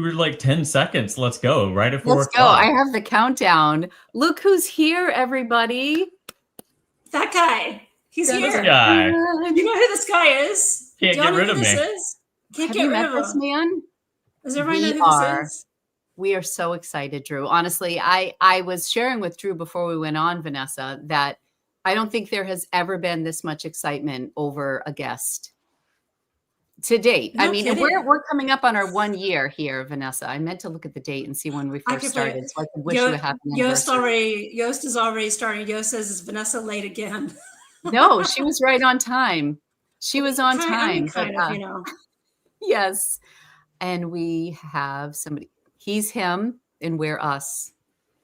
you were like 10 seconds. Let's go. Right at 4 Let's go. I have the countdown. Look who's here, everybody. That guy. He's here. This guy. You know who this guy is? Can't get rid of me. Can't get rid of this man? Does everybody know who this is? We are so excited, Drew. Honestly, I was sharing with Drew before we went on, Vanessa, that I don't think there has ever been this much excitement over a guest to date. No I mean, kidding. we're coming up on our 1 year here, Vanessa. I meant to look at the date and see when we first started, so I could wish you a happy anniversary. Yost is already starting. Yost says, "Is Vanessa late again?" No, she was right on time. She was on time. I mean, kind of, you know. Yes. And we have somebody. He's him and we're us.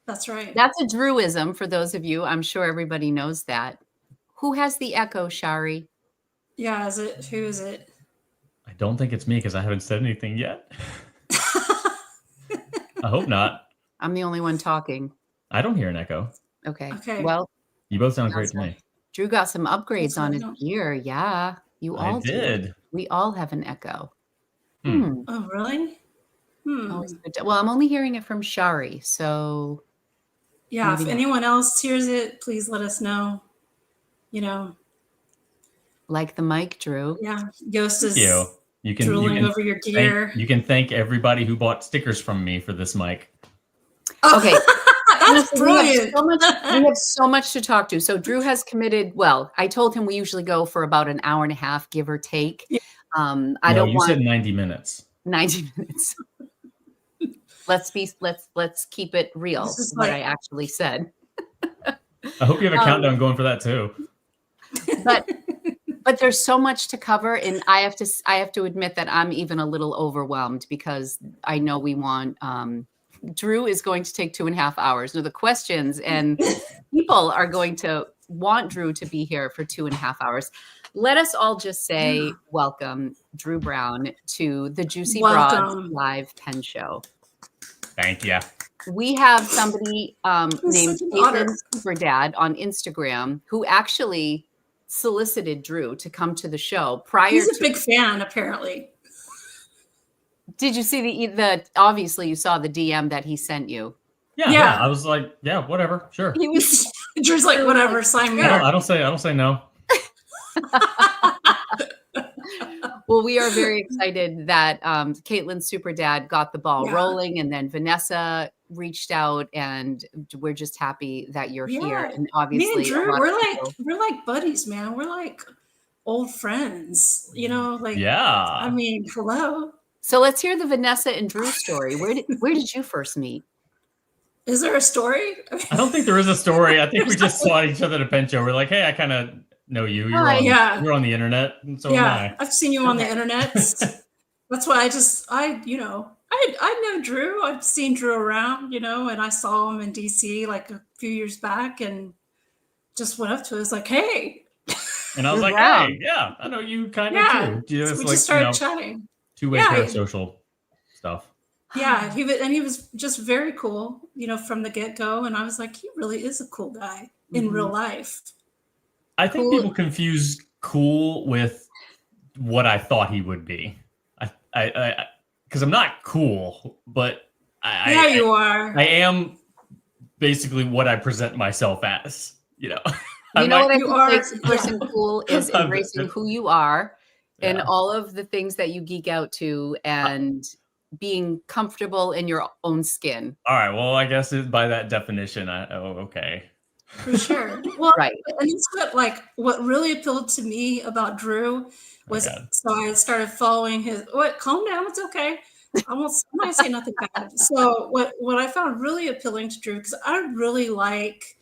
That's right. That's a Drewism for those of you. I'm sure everybody knows that. Who has the echo, Shari? Yeah, who is it? I don't think it's me because I haven't said anything yet. I hope not. I'm the only one talking. I don't hear an echo. Okay. Okay. Well, you both sound great to me. Drew got some upgrades on his gear. Yeah, you all did. We all have an echo. Oh, really? Well, I'm only hearing it from Shari, so yeah. If anyone else hears it, please let us know. You know, like the mic, Drew. Yeah, Yost is you can drooling over your gear. You can thank everybody who bought stickers from me for this mic. Okay. That's brilliant. We have so much to talk to. So Drew has committed. Well, I told him we usually go for about an hour and a half, give or take. Yeah. You said 90 minutes. 90 minutes. Let's keep it real. What I actually said. I hope you have a countdown going for that too. But there's so much to cover, and I have to admit that I'm even a little overwhelmed because I know we want. Drew is going to take 2.5 hours. Now the questions and people are going to want Drew to be here for 2.5 hours. Let us all just say welcome, Drew Brown, to the Juicy Broads live pen show. Thank you. We have somebody named Caitlin Superdad on Instagram who actually solicited Drew to come to the show prior. He's a big fan, apparently. Did you see the obviously you saw the DM that he sent you? Yeah. I was like, yeah, whatever, sure. He was Drew's like, whatever, sign me up. I don't say no. Well, we are very excited that Caitlin Superdad got the ball rolling, and then Vanessa reached out, and we're just happy that you're here. And obviously, me and Drew, we're like buddies, man. We're like old friends, you know. Like, I mean, hello. So let's hear the Vanessa and Drew story. Where did you first meet? Is there a story? I don't think there is a story. I think we just saw each other at a pen show. We're like, hey, I kind of know you. You're on the internet, and so am I. I've seen you on the internet. That's why I know Drew. I've seen Drew around, you know, and I saw him in DC like a few years back, and just went up to him. I was like, hey. And I was like, hey, yeah, I know you kind of too. We just started chatting. Two-way parasocial stuff. Yeah, he was just very cool, you know, from the get-go. And I was like, he really is a cool guy in real life. I think people confuse cool with what I thought he would be. I because I'm not cool, but you are. I am basically what I present myself as, you know. You know what I think makes a person cool is embracing who you are. And all of the things that you geek out to and being comfortable in your own skin. All right. Well, I guess by that definition, okay. For sure. Well, and it's what really appealed to me about Drew was, so I started following calm down. It's okay. I'm not going to say nothing bad. So what I found really appealing to Drew, because I really like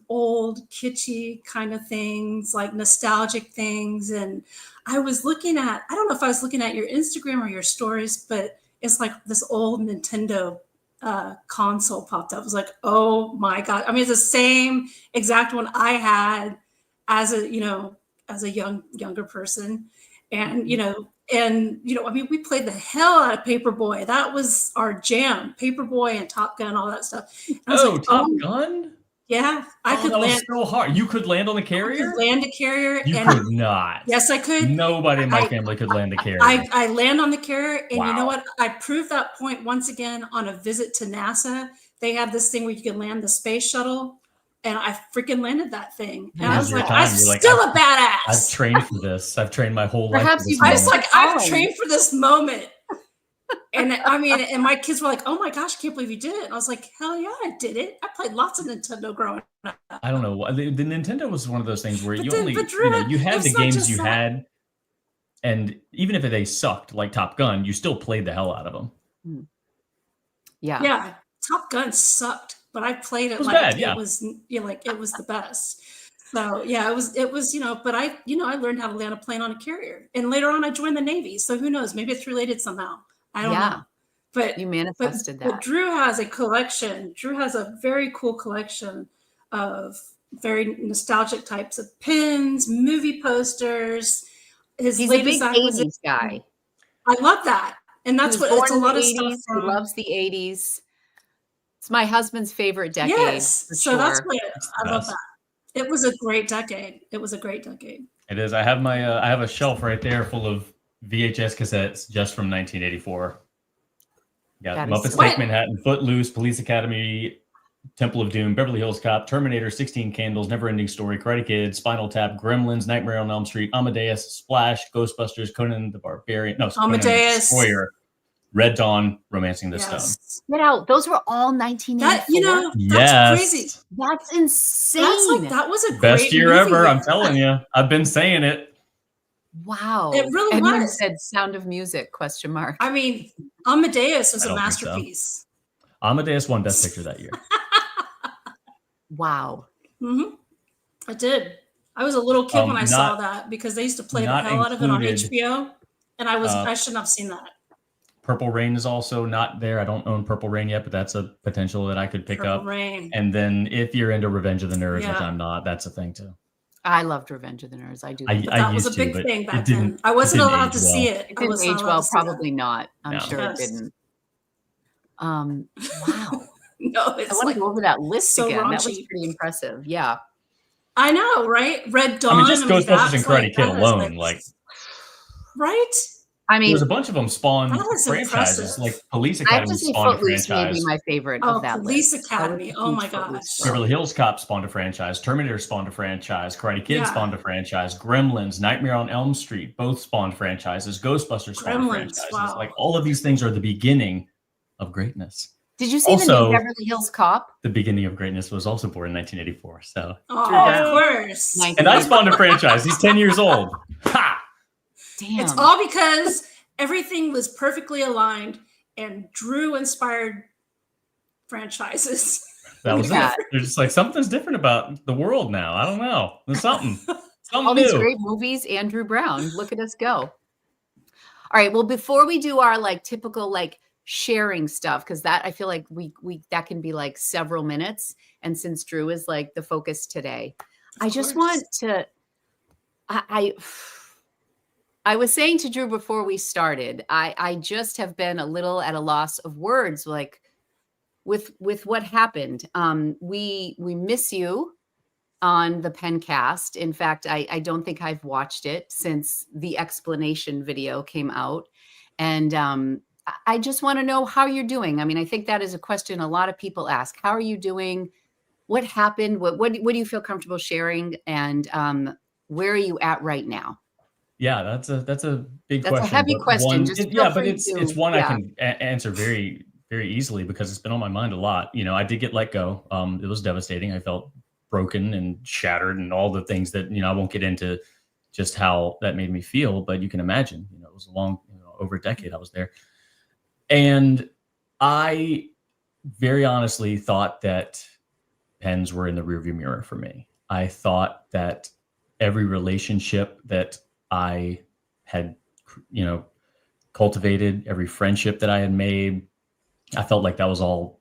old kitschy kind of things, like nostalgic things. And I was looking at, I don't know if I was looking at your Instagram or your stories, but it's like this old Nintendo console popped up. I was like, oh my God. I mean, it's the same exact one I had as a younger person. And, I mean, we played the hell out of Paperboy. That was our jam. Paperboy and Top Gun, all that stuff. Top Gun? Yeah, I could that land. was so hard. You could land on the I carrier? could land a carrier. You and could not. Yes, I could. Nobody in my family could land a carrier. I land on the carrier, and you know Wow. what? I proved that point once again on a visit to NASA. They have this thing where you can land the space shuttle, and I freaking landed that thing. And I was like, I'm still a badass. I've trained for this. I've trained my whole life. Perhaps For this you- I was moment. like, I've trained for this moment. And I mean, and my kids were like, "Oh my gosh, I can't believe you did it!" And I was like, "Hell yeah, I did it! I played lots of Nintendo growing up." I don't know. The Nintendo was one of those things where But you then- only, but Drew, you had it's the not games just you that. had, and even if they sucked, like Top Gun, you still played the hell out of them. Yeah. Yeah, Top Gun sucked, but I played it, was like bad, yeah. it was, like it was the best. So yeah, it was, but I learned how to land a plane on a carrier, and later on I joined the Navy. So who knows? Maybe it's related somehow. I don't know. But You manifested but that. Drew has a collection. Drew has a very cool collection of very nostalgic types of pins, movie posters. His He's a big latest acquisition. 80s guy. I love that, and that's He was what it's a born in lot the of stuff 80s. He from. loves the 80s. It's my husband's favorite decade. Yes, for so sure. that's what I love best. that. It was a great decade. It was a great decade. It is. I have my I have a shelf right there full of VHS cassettes just from 1984. Yeah, That is Muppets sweet. Take Manhattan, Footloose, Police Academy, Temple of Doom, Beverly Hills Cop, Terminator, 16 Candles, Neverending Story, Karate Kid, Spinal Tap, Gremlins, Nightmare on Elm Street, Amadeus, Splash, Ghostbusters, Conan the Barbarian, no, Conan the Amadeus. Destroyer, Red Dawn, Romancing the Stone. Yes. Get out. Those were all 1984. That's Yes. crazy. That's insane. That was a Best great year movie ever, I'm year. telling you. I've been saying it. Wow. It really Everyone was. said Sound of Music, question mark. I mean, Amadeus was I a don't think so. masterpiece. Amadeus won Best Picture that year. Wow. Mm-hmm. I did. I was a little kid when I saw not- that because they used to play the not hell out of it on included, HBO, and I shouldn't have seen that. Purple Rain is also not there. I don't own Purple Rain yet, but that's a potential that I could pick Purple up. Rain. And then if you're into Revenge of the Nerds, which Yeah. I'm not, that's a thing too. I loved Revenge of the Nerds. I do. I It But that was a used to, big but thing it back didn't- then. I wasn't it didn't allowed age to well. see it. didn't I was not age allowed well. to see it. Probably not. I'm No. sure Yes. it didn't. Wow. No, I it's want like to go over that list so again. That was raunchy. pretty impressive. Yeah. I know, right? Red Dawn. I mean, just Ghostbusters that's and Karate like- Kid that is alone, like right? I mean, there's a bunch of them spawned That is franchises, impressive. like Police I have Academy to say spawned a Footloose may franchise. be my favorite Oh, of that Police list. Academy. I was a Oh huge my Footloose gosh. girl. Beverly Hills Cop spawned a franchise. Terminator spawned a franchise. Karate Kid Yeah. spawned a franchise. Gremlins, Nightmare on Elm Street, both spawned franchises. Ghostbusters spawned Gremlins, franchises. wow. Like all of these things are the beginning of greatness. Did you see Also- the new Beverly Hills Cop? The beginning of greatness was also born in 1984. So, Oh, Yeah. of course. Nice. and I spawned a franchise. He's 10 years old. Ha! Damn. It's all because everything was perfectly aligned and Drew inspired franchises. That was Yeah. it. They're just like something's different about the world now. I don't know. There's something. Something all these new. great movies. Andrew Brown. Look at us go. All right. Well, before we do our like typical like sharing stuff, because that I feel like we that can be like several minutes. And since Drew is like the focus today, I just course. want to. I was saying to Drew before we started, I just have been a little at a loss of words, like with what happened. We miss you on the Pencast. In fact, I don't think I've watched it since the explanation video came out. And I just want to know how you're doing. I mean, I think that is a question a lot of people ask. How are you doing? What happened? What do you feel comfortable sharing? And where are you at right now? Yeah, that's a big That's question. a heavy but question. one- Just it- feel yeah, but free it's to- one yeah. I can answer very very easily because it's been on my mind a lot. You know, I did get let go. It was devastating. I felt broken and shattered and all the things that I won't get into just how that made me feel, but you can imagine. It was a long, over a decade I was there, and I very honestly thought that pens were in the rearview mirror for me. I thought that every relationship that I had, cultivated, every friendship that I had made, I felt like that was all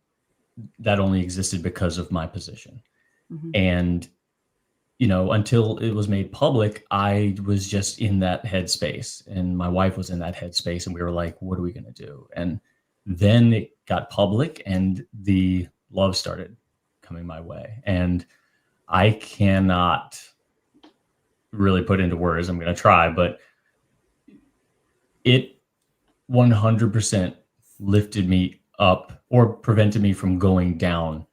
that only existed because of my position. Mhm. And, until it was made public, I was just in that headspace and my wife was in that headspace and we were like, what are we going to do? And then it got public and the love started coming my way. And I cannot really put into words. I'm going to try, but it 100% lifted me up or prevented me from going down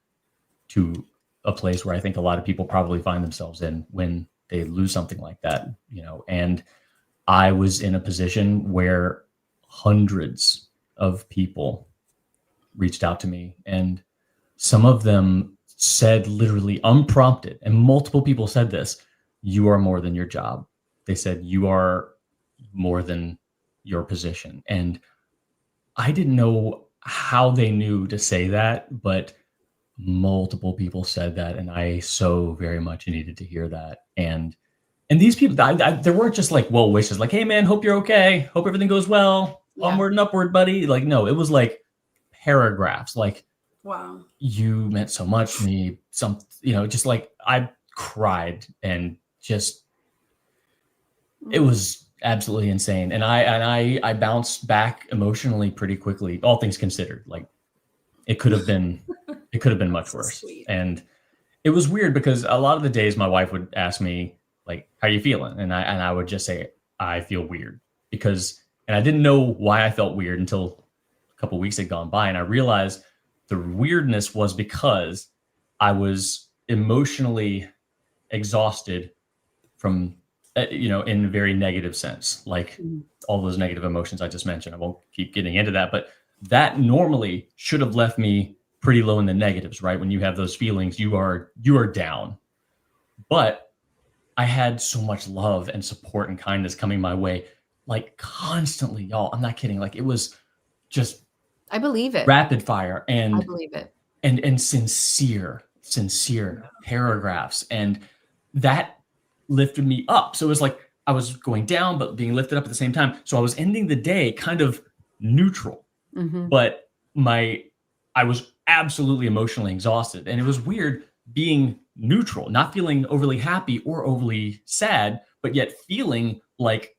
to a place where I think a lot of people probably find themselves in when they lose something like that, and I was in a position where hundreds of people reached out to me, and some of them said literally unprompted, and multiple people said this, you are more than your job. They said, you are more than your position. And I didn't know how they knew to say that, but multiple people said that, and I so very much needed to hear that. And these people, there weren't just like well wishes, like, hey man, hope you're okay, hope everything goes well, onward and upward, buddy. Like, no, it was like paragraphs, like, wow, you meant so much to me. Just like I cried, and just it was absolutely insane. And I bounced back emotionally pretty quickly, all things considered. Like, it could have been much worse. Sweet. And it was weird because a lot of the days my wife would ask me, like, how you feeling? And I would just say, I feel weird, and I didn't know why I felt weird until a couple of weeks had gone by. And I realized the weirdness was because I was emotionally exhausted from, in a very negative sense, like all those negative emotions I just mentioned. I won't keep getting into that, but that normally should have left me pretty low in the negatives, right? When you have those feelings, you are down. But I had so much love and support and kindness coming my way, like constantly, y'all. I'm not kidding. Like, it was just, I believe it. Rapid fire. And I believe it. And sincere paragraphs. And that lifted me up. So it was like I was going down, but being lifted up at the same time. So I was ending the day kind of neutral, but I was absolutely emotionally exhausted. And it was weird being neutral, not feeling overly happy or overly sad, but yet feeling like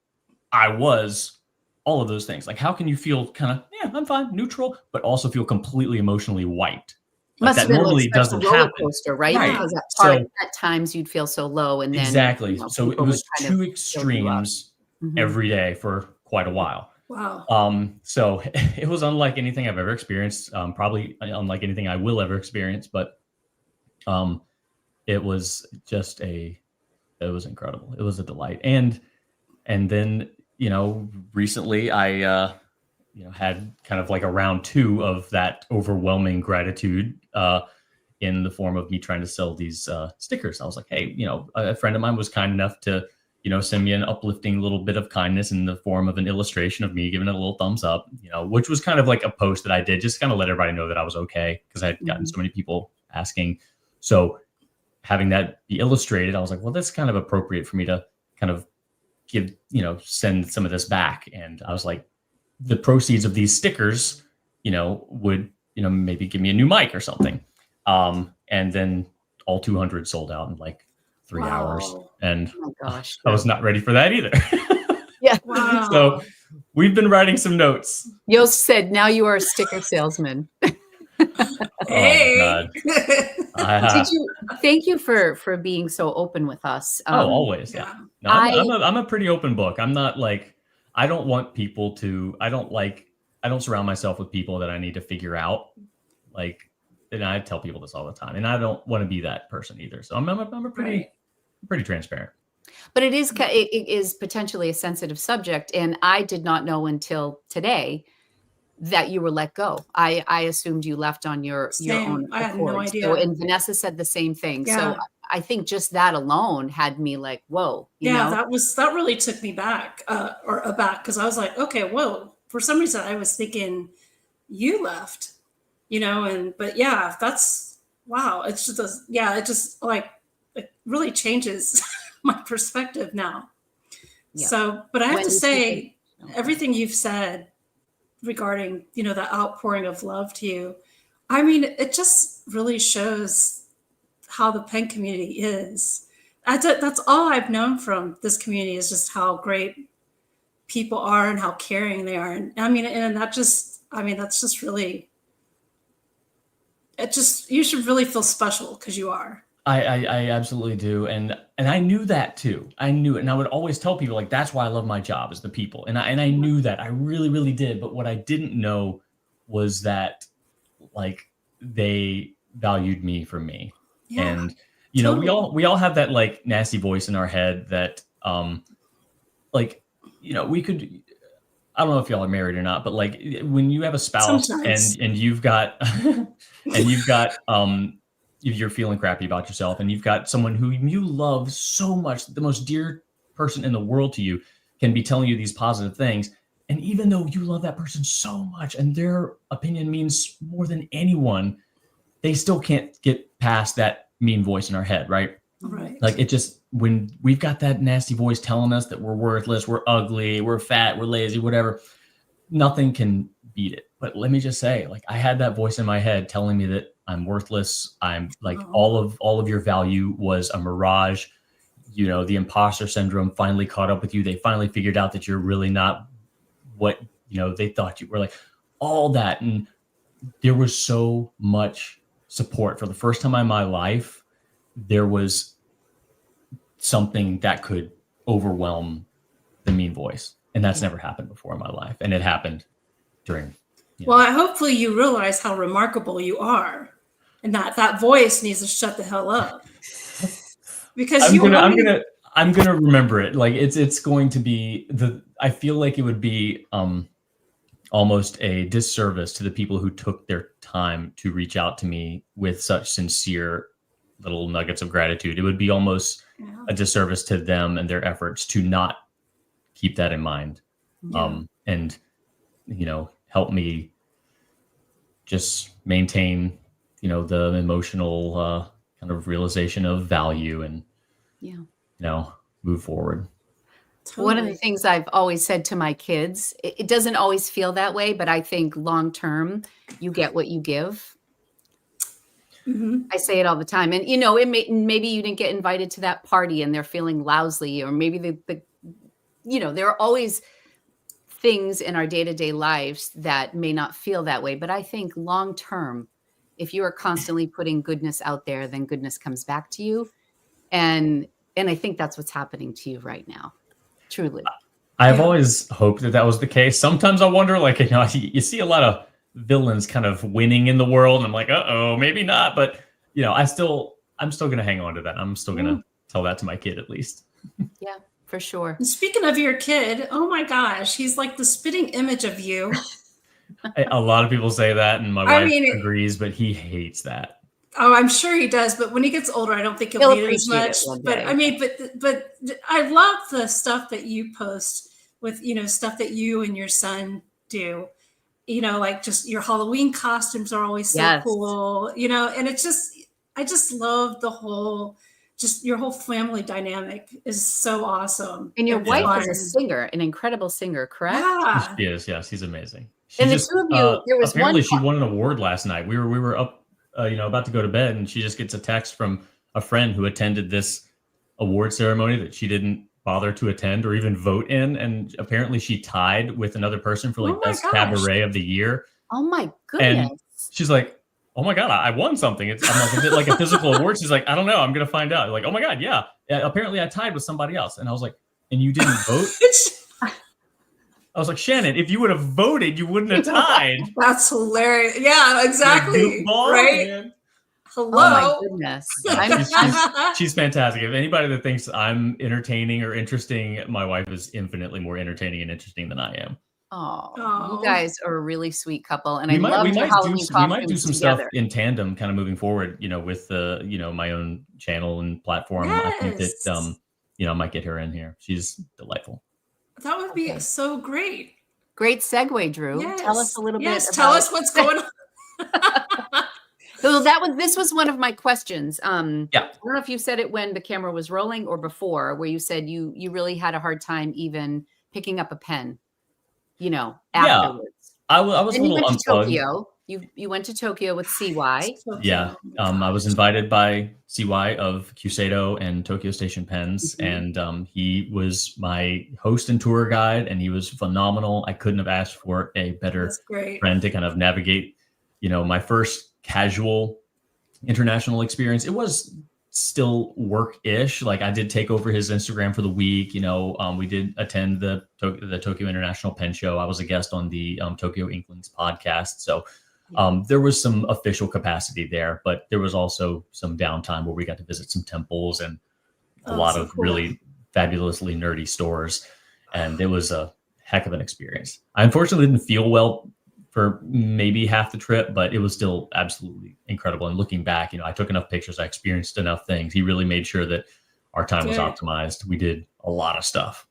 I was all of those things. Like, how can you feel kind of, I'm fine, neutral, but also feel completely emotionally wiped? Like, that normally doesn't happen. Coaster, right? Right. Because at times you'd feel so low, and then exactly. So it was two extremes every day for quite a while. Wow. So it was unlike anything I've ever experienced. Probably unlike anything I will ever experience. But it was it was incredible. It was a delight. And then recently I had kind of like a round 2 of that overwhelming gratitude in the form of me trying to sell these stickers. I was like, hey, a friend of mine was kind enough to, send me an uplifting little bit of kindness in the form of an illustration of me giving it a little thumbs up, which was kind of like a post that I did just kind of let everybody know that I was okay, because I had gotten so many people asking. So having that be illustrated, I was like, well, that's kind of appropriate for me to kind of give, send some of this back. And I was like, the proceeds of these stickers, would, maybe give me a new mic or something. And then all 200 sold out in like 3 hours. And oh my gosh, I was not ready for that either. Yeah. Wow. So we've been writing some notes. Yost said, now you are a sticker salesman. Hey. Thank you for being so open with us. Always. Yeah. No, I'm a pretty open book. I'm not like, I don't want people to, I don't surround myself with people that I need to figure out. Like, and I tell people this all the time, and I don't want to be that person either. So I'm a pretty transparent. But it is potentially a sensitive subject. And I did not know until today that you were let go. I assumed you left on your own accord. I had no idea. So, and Vanessa said the same thing. Yeah. So I think just that alone had me like, whoa. You know? that really took me back or aback, because I was like, okay, whoa. For some reason, I was thinking you left, but yeah, that's wow. It's just it just like it really changes my perspective now. Yeah. So, but I have to say, everything you've said regarding, the outpouring of love to you, I mean, it just really shows how the pen community is. That's all I've known from this community, is just how great people are and how caring they are. And I mean, that's just really, you should really feel special because you are. I absolutely do. And I knew that too. I knew it. And I would always tell people like, that's why I love my job is the people. And I knew that. I really, really did. But what I didn't know was that like they valued me for me. Yeah, and you totally. know, we all have that like nasty voice in our head that like, you know, we could, I don't know if y'all are married or not, but like when you have a spouse Sometimes. and you've got and you've got you're feeling crappy about yourself and you've got someone who you love so much, the most dear person in the world to you can be telling you these positive things. And even though you love that person so much and their opinion means more than anyone, they still can't get past that mean voice in our head, right? Right. Like it just, when we've got that nasty voice telling us that we're worthless, we're ugly, we're fat, we're lazy, whatever, nothing can beat it. But let me just say, like I had that voice in my head telling me that I'm worthless. I'm like all of your value was a mirage. You know, the imposter syndrome finally caught up with you. They finally figured out that you're really not what, you know, they thought you were, like all that. And there was so much support. For the first time in my life, there was something that could overwhelm the mean voice. And that's never happened before in my life. And it happened during. Well, hopefully you realize how remarkable you are and that voice needs to shut the hell up. Because I'm gonna remember it. Like it's going to be I feel like it would be almost a disservice to the people who took their time to reach out to me with such sincere little nuggets of gratitude. It would be almost a disservice to them and their efforts to not keep that in mind. And you know, help me just maintain, you know, the emotional kind of realization of value and, you know, move forward. Totally. One of the things I've always said to my kids, it doesn't always feel that way, but I think long term, you get what you give. Mm-hmm. I say it all the time. And, you know, maybe you didn't get invited to that party and they're feeling lousy, or maybe you know, there are always things in our day-to-day lives that may not feel that way. But I think long term, if you are constantly putting goodness out there, then goodness comes back to you. And I think that's what's happening to you right now. Truly. I've always hoped that was the case. Sometimes I wonder, like, you know, you see a lot of villains kind of winning in the world. And I'm like, maybe not. But, you know, I'm still going to hang on to that. I'm still going to tell that to my kid at least. Yeah, for sure. And speaking of your kid, oh my gosh, he's like the spitting image of you. A lot of people say that, and my wife agrees, but he hates that. Oh, I'm sure he does. But when he gets older, I don't think he'll hate it as much. But I mean, but I love the stuff that you post with, you know, stuff that you and your son do. You know, like just your Halloween costumes are always so cool. You know, and it's just, I just love the whole, just your whole family dynamic is so awesome. And your wife is a singer, an incredible singer, correct? Yeah. She is. Yes, she's amazing. And the two of you, there was apparently she won an award last night. We were up, you know, about to go to bed, and she just gets a text from a friend who attended this award ceremony that she didn't bother to attend or even vote in, and apparently she tied with another person for like best cabaret of the year. Oh my goodness! And she's like, "Oh my god, I won something!" I'm like, "Is it like a physical award?" She's like, "I don't know. I'm gonna find out." Like, "Oh my god, yeah. Apparently I tied with somebody else," and I was like, "And you didn't vote?" I was like, "Shannon, if you would have voted, you wouldn't have tied." That's hilarious. Yeah, exactly. Right? Man. Hello. Oh my goodness. She's fantastic. If anybody that thinks I'm entertaining or interesting, my wife is infinitely more entertaining and interesting than I am. Oh, you guys are a really sweet couple, and we I love your Halloween costumes we might do some together. stuff in tandem, kind of moving forward. You know, with you know, my own channel and platform. I think that you know, I might get her in here. She's delightful. That would be so great. Great segue, Drew. Yes. Tell us a little bit. Tell us what's going on. So this was one of my questions. I don't know if you said it when the camera was rolling or before, where you said you really had a hard time even picking up a pen, you know, afterwards. I was a little unplugged. Tokyo. You went to Tokyo with CY. Yeah. I was invited by CY of Cusado and Tokyo Station Pens. And he was my host and tour guide, and he was phenomenal. I couldn't have asked for a better friend to kind of navigate my first casual international experience. It was still work-ish. Like I did take over his Instagram for the week. We did attend the Tokyo International Pen Show. I was a guest on the Tokyo Inklings podcast. So there was some official capacity there, but there was also some downtime where we got to visit some temples and a lot of really fabulously nerdy stores. And it was a heck of an experience. I unfortunately didn't feel well for maybe half the trip, but it was still absolutely incredible. And looking back, I took enough pictures, I experienced enough things. He really made sure that our time was optimized. We did a lot of stuff.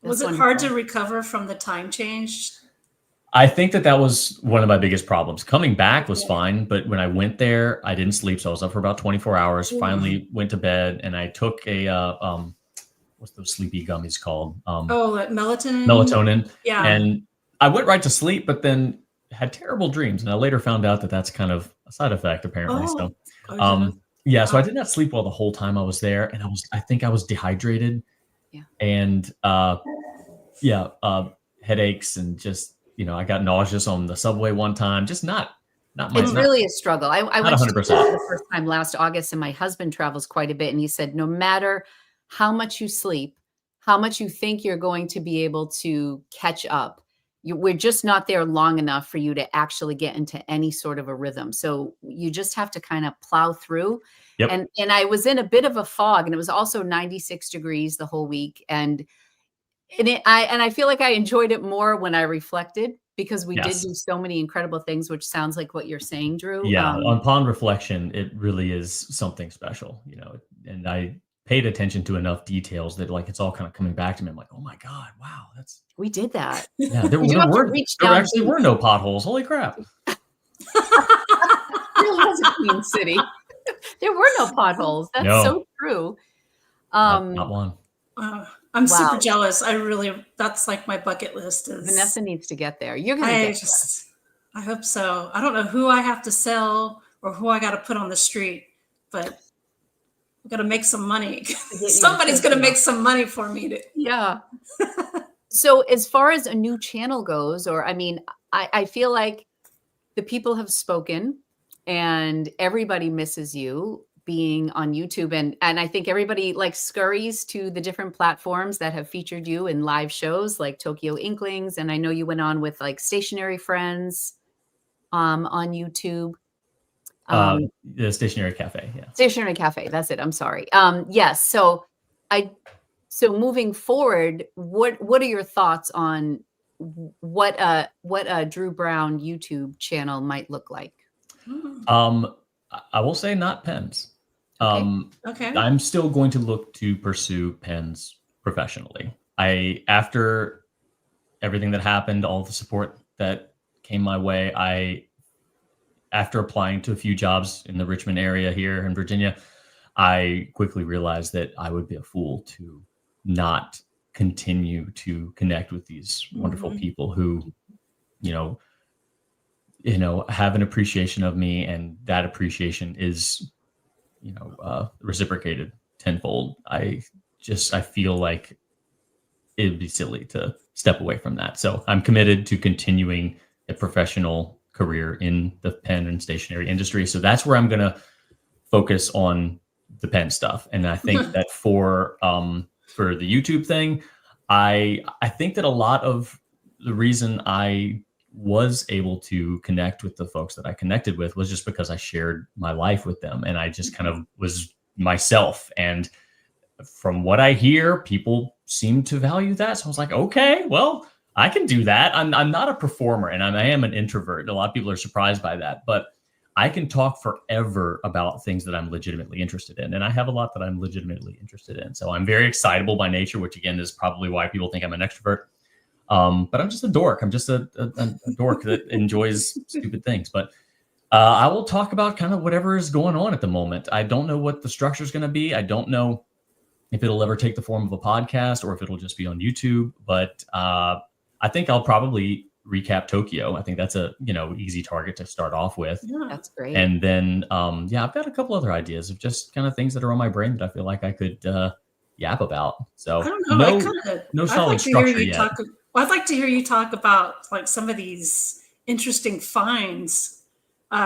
Was it hard to recover from the time change? I think that was one of my biggest problems. Coming back was fine, but when I went there, I didn't sleep. So I was up for about 24 hours, finally went to bed, and I took a, what's those sleepy gummies called? Melatonin? Melatonin. Yeah. And I went right to sleep, but then had terrible dreams. And I later found out that that's kind of a side effect, apparently. So I did not sleep well the whole time I was there. And I think I was dehydrated and headaches and just, I got nauseous on the subway one time. Just not my. It's really a struggle. I went 100%. to the first time last August, and my husband travels quite a bit. And he said, no matter how much you sleep, how much you think you're going to be able to catch up, we're just not there long enough for you to actually get into any sort of a rhythm. So you just have to kind of plow through. Yep. And I was in a bit of a fog, and it was also 96 degrees the whole week. And I feel like I enjoyed it more when I reflected, because we did do so many incredible things, which sounds like what you're saying, Drew. Yeah. Upon reflection, it really is something special, and I paid attention to enough details that it's all kind of coming back to me. I'm like, oh my God, wow. We did that. Yeah. There actually were no potholes. Holy crap. It was a clean city. There were no potholes. That's so true. Not one. I'm super jealous. That's like my bucket list. Vanessa needs to get there. You're going to get there. I hope so. I don't know who I have to sell or who I got to put on the street, but we got to make some money. Somebody's going to make some money for me. Yeah. So as far as a new channel goes, I feel like the people have spoken and everybody misses you being on YouTube. And I think everybody scurries to the different platforms that have featured you in live shows like Tokyo Inklings. And I know you went on with Stationary Friends on YouTube. The Stationary Cafe. Yeah. Stationary Cafe. That's it. I'm sorry. Yes. So moving forward, what are your thoughts on what a Drew Brown YouTube channel might look like? I will say not pens. Okay. I'm still going to look to pursue pens professionally. After everything that happened, all the support that came my way, after applying to a few jobs in the Richmond area here in Virginia, I quickly realized that I would be a fool to not continue to connect with these wonderful people who, have an appreciation of me, and that appreciation is, reciprocated tenfold. I feel like it would be silly to step away from that. So I'm committed to continuing a professional career in the pen and stationery industry. So that's where I'm going to focus on the pen stuff. And I think that for the YouTube thing, I think that a lot of the reason I was able to connect with the folks that I connected with was just because I shared my life with them, and I just kind of was myself. And from what I hear, people seem to value that. So I was like, okay, well, I can do that. I'm not a performer, and I am an introvert. A lot of people are surprised by that, but I can talk forever about things that I'm legitimately interested in. And I have a lot that I'm legitimately interested in. So I'm very excitable by nature, which again is probably why people think I'm an extrovert. But I'm just a dork. I'm just a dork that enjoys stupid things. But I will talk about kind of whatever is going on at the moment. I don't know what the structure is going to be. I don't know if it'll ever take the form of a podcast or if it'll just be on YouTube. But I think I'll probably recap Tokyo. I think that's a easy target to start off with. Yeah, that's great. And then I've got a couple other ideas of just kind of things that are on my brain that I feel like I could yap about. So I don't know. No solid structure yet. I'd like to hear you talk about like some of these interesting finds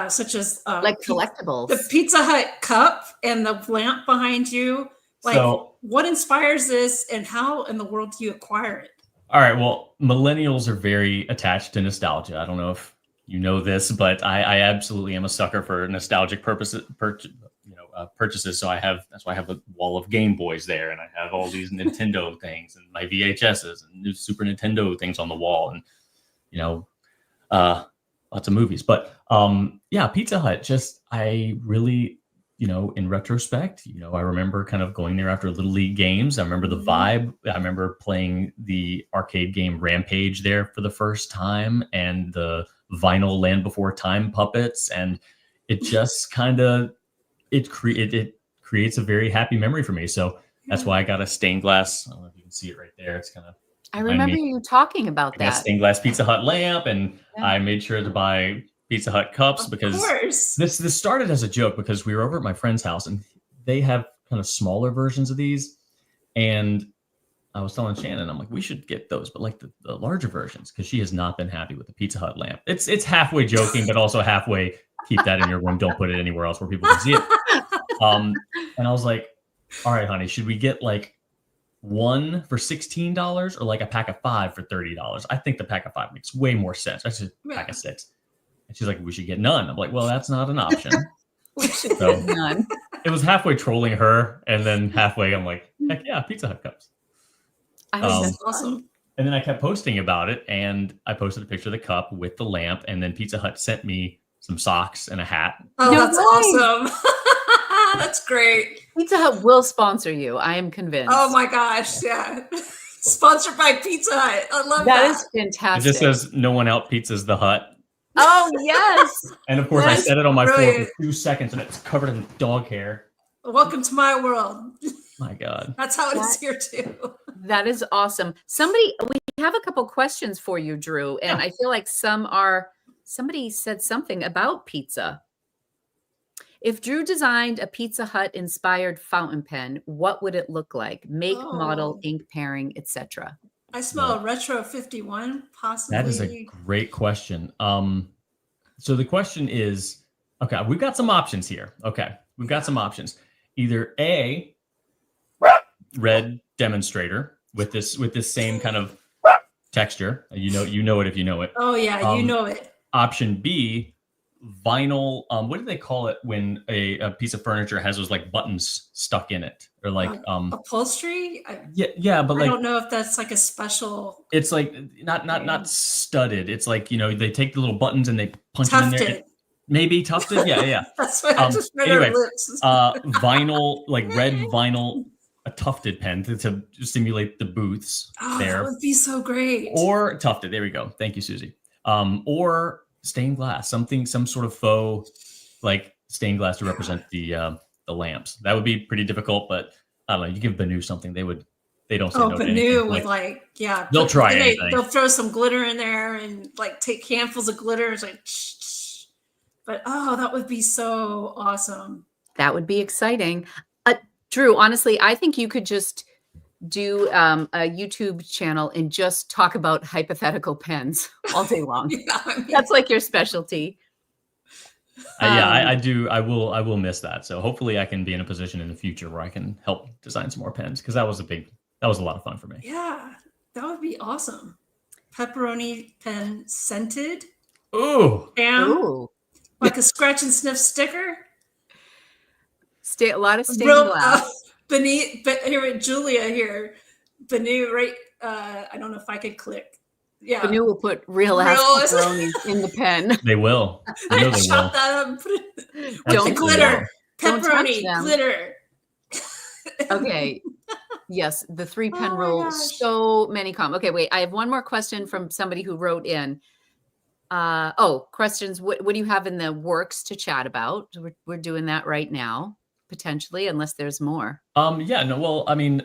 such as like collectibles. The Pizza Hut cup and the lamp behind you. Like, so, what inspires this, and how in the world do you acquire it? All right. Well, millennials are very attached to nostalgia. I don't know if you know this, but I absolutely am a sucker for nostalgic purchases. So that's why I have a wall of Game Boys there, and I have all these Nintendo things and my VHSs and new Super Nintendo things on the wall, and lots of movies. But yeah, Pizza Hut. Just I really, in retrospect, I remember kind of going there after Little League games. I remember the vibe. I remember playing the arcade game Rampage there for the first time, and the vinyl Land Before Time puppets, and it just kind of it creates a very happy memory for me. So that's why I got a stained glass. I don't know if you can see it right there. It's kind of. I remember you talking about that. Stained glass Pizza Hut lamp, and I made sure to buy Pizza Hut cups because this started as a joke, because we were over at my friend's house and they have kind of smaller versions of these, and I was telling Shannon, I'm like, we should get those, but like the larger versions, because she has not been happy with the Pizza Hut lamp. It's halfway joking, but also halfway keep that in your room. Don't put it anywhere else where people can see it. And I was like, all right, honey, should we get like one for $16 or like a pack of 5 for $30? I think the pack of 5 makes way more sense. I said pack of 6. And she's like, we should get none. I'm like, well, that's not an option. We should get none. It was halfway trolling her, and then halfway I'm like, heck yeah, Pizza Hut cups. I think that's awesome. And then I kept posting about it, and I posted a picture of the cup with the lamp, and then Pizza Hut sent me some socks and a hat. Oh, that's awesome. That's great. Pizza Hut will sponsor you. I am convinced. Oh my gosh. Yeah. Sponsored by Pizza Hut. I love that. That is fantastic. It just says no one out pizzas the Hut. Oh, yes. And of course, I set it on my floor for 2 seconds, and it's covered in dog hair. Welcome to my world. My God. That's how it is here too. That is awesome. We have a couple questions for you, Drew, and I feel like somebody said something about pizza. If Drew designed a Pizza Hut inspired fountain pen, what would it look like? Make, model, ink pairing, etc. I smell a retro 51, possibly. That is a great question. So the question is, okay, we've got some options here. Okay, we've got some options. Either A, red demonstrator with this same kind of texture. You know it if you know it. Oh yeah, you know it. Option B, vinyl. What do they call it when a piece of furniture has those like buttons stuck in it, or like upholstery? Yeah, but like, I don't know if that's like a special. It's like not studded. It's like, they take the little buttons and they punch them in there. Maybe tufted. Yeah. That's what I just read. Anyway, vinyl, like red vinyl, a tufted pen to simulate the booths. Oh, there. That would be so great. Or tufted. There we go. Thank you, Susie. Or stained glass, some sort of faux like stained glass to represent the lamps. That would be pretty difficult, but I don't know. You give Banu something, they don't say no to anything. Banu would they'll try anything. They'll throw some glitter in there and like take handfuls of glitter. It's like, but that would be so awesome. That would be exciting. Drew, honestly, I think you could just do a YouTube channel and just talk about hypothetical pens all day long. That's like your specialty. I do. I will miss that. So hopefully I can be in a position in the future where I can help design some more pens, because that was a lot of fun for me. Yeah, that would be awesome. Pepperoni pen scented. Ooh. And like a scratch and sniff sticker. A lot of stained glass. Beneath, but here, Julia here, Banu, right? I don't know if I could click. Yeah, Banu will put real ass pepperonis in the pen. They will. I know they chop will. that up and put it. Don't glitter, pepperoni, glitter. Okay. Yes, the 3 pen rule. Gosh. So many Okay, wait. I have one more question from somebody who wrote in. Questions. What do you have in the works to chat about? We're doing that right now. Potentially, unless there's more. Well, I mean,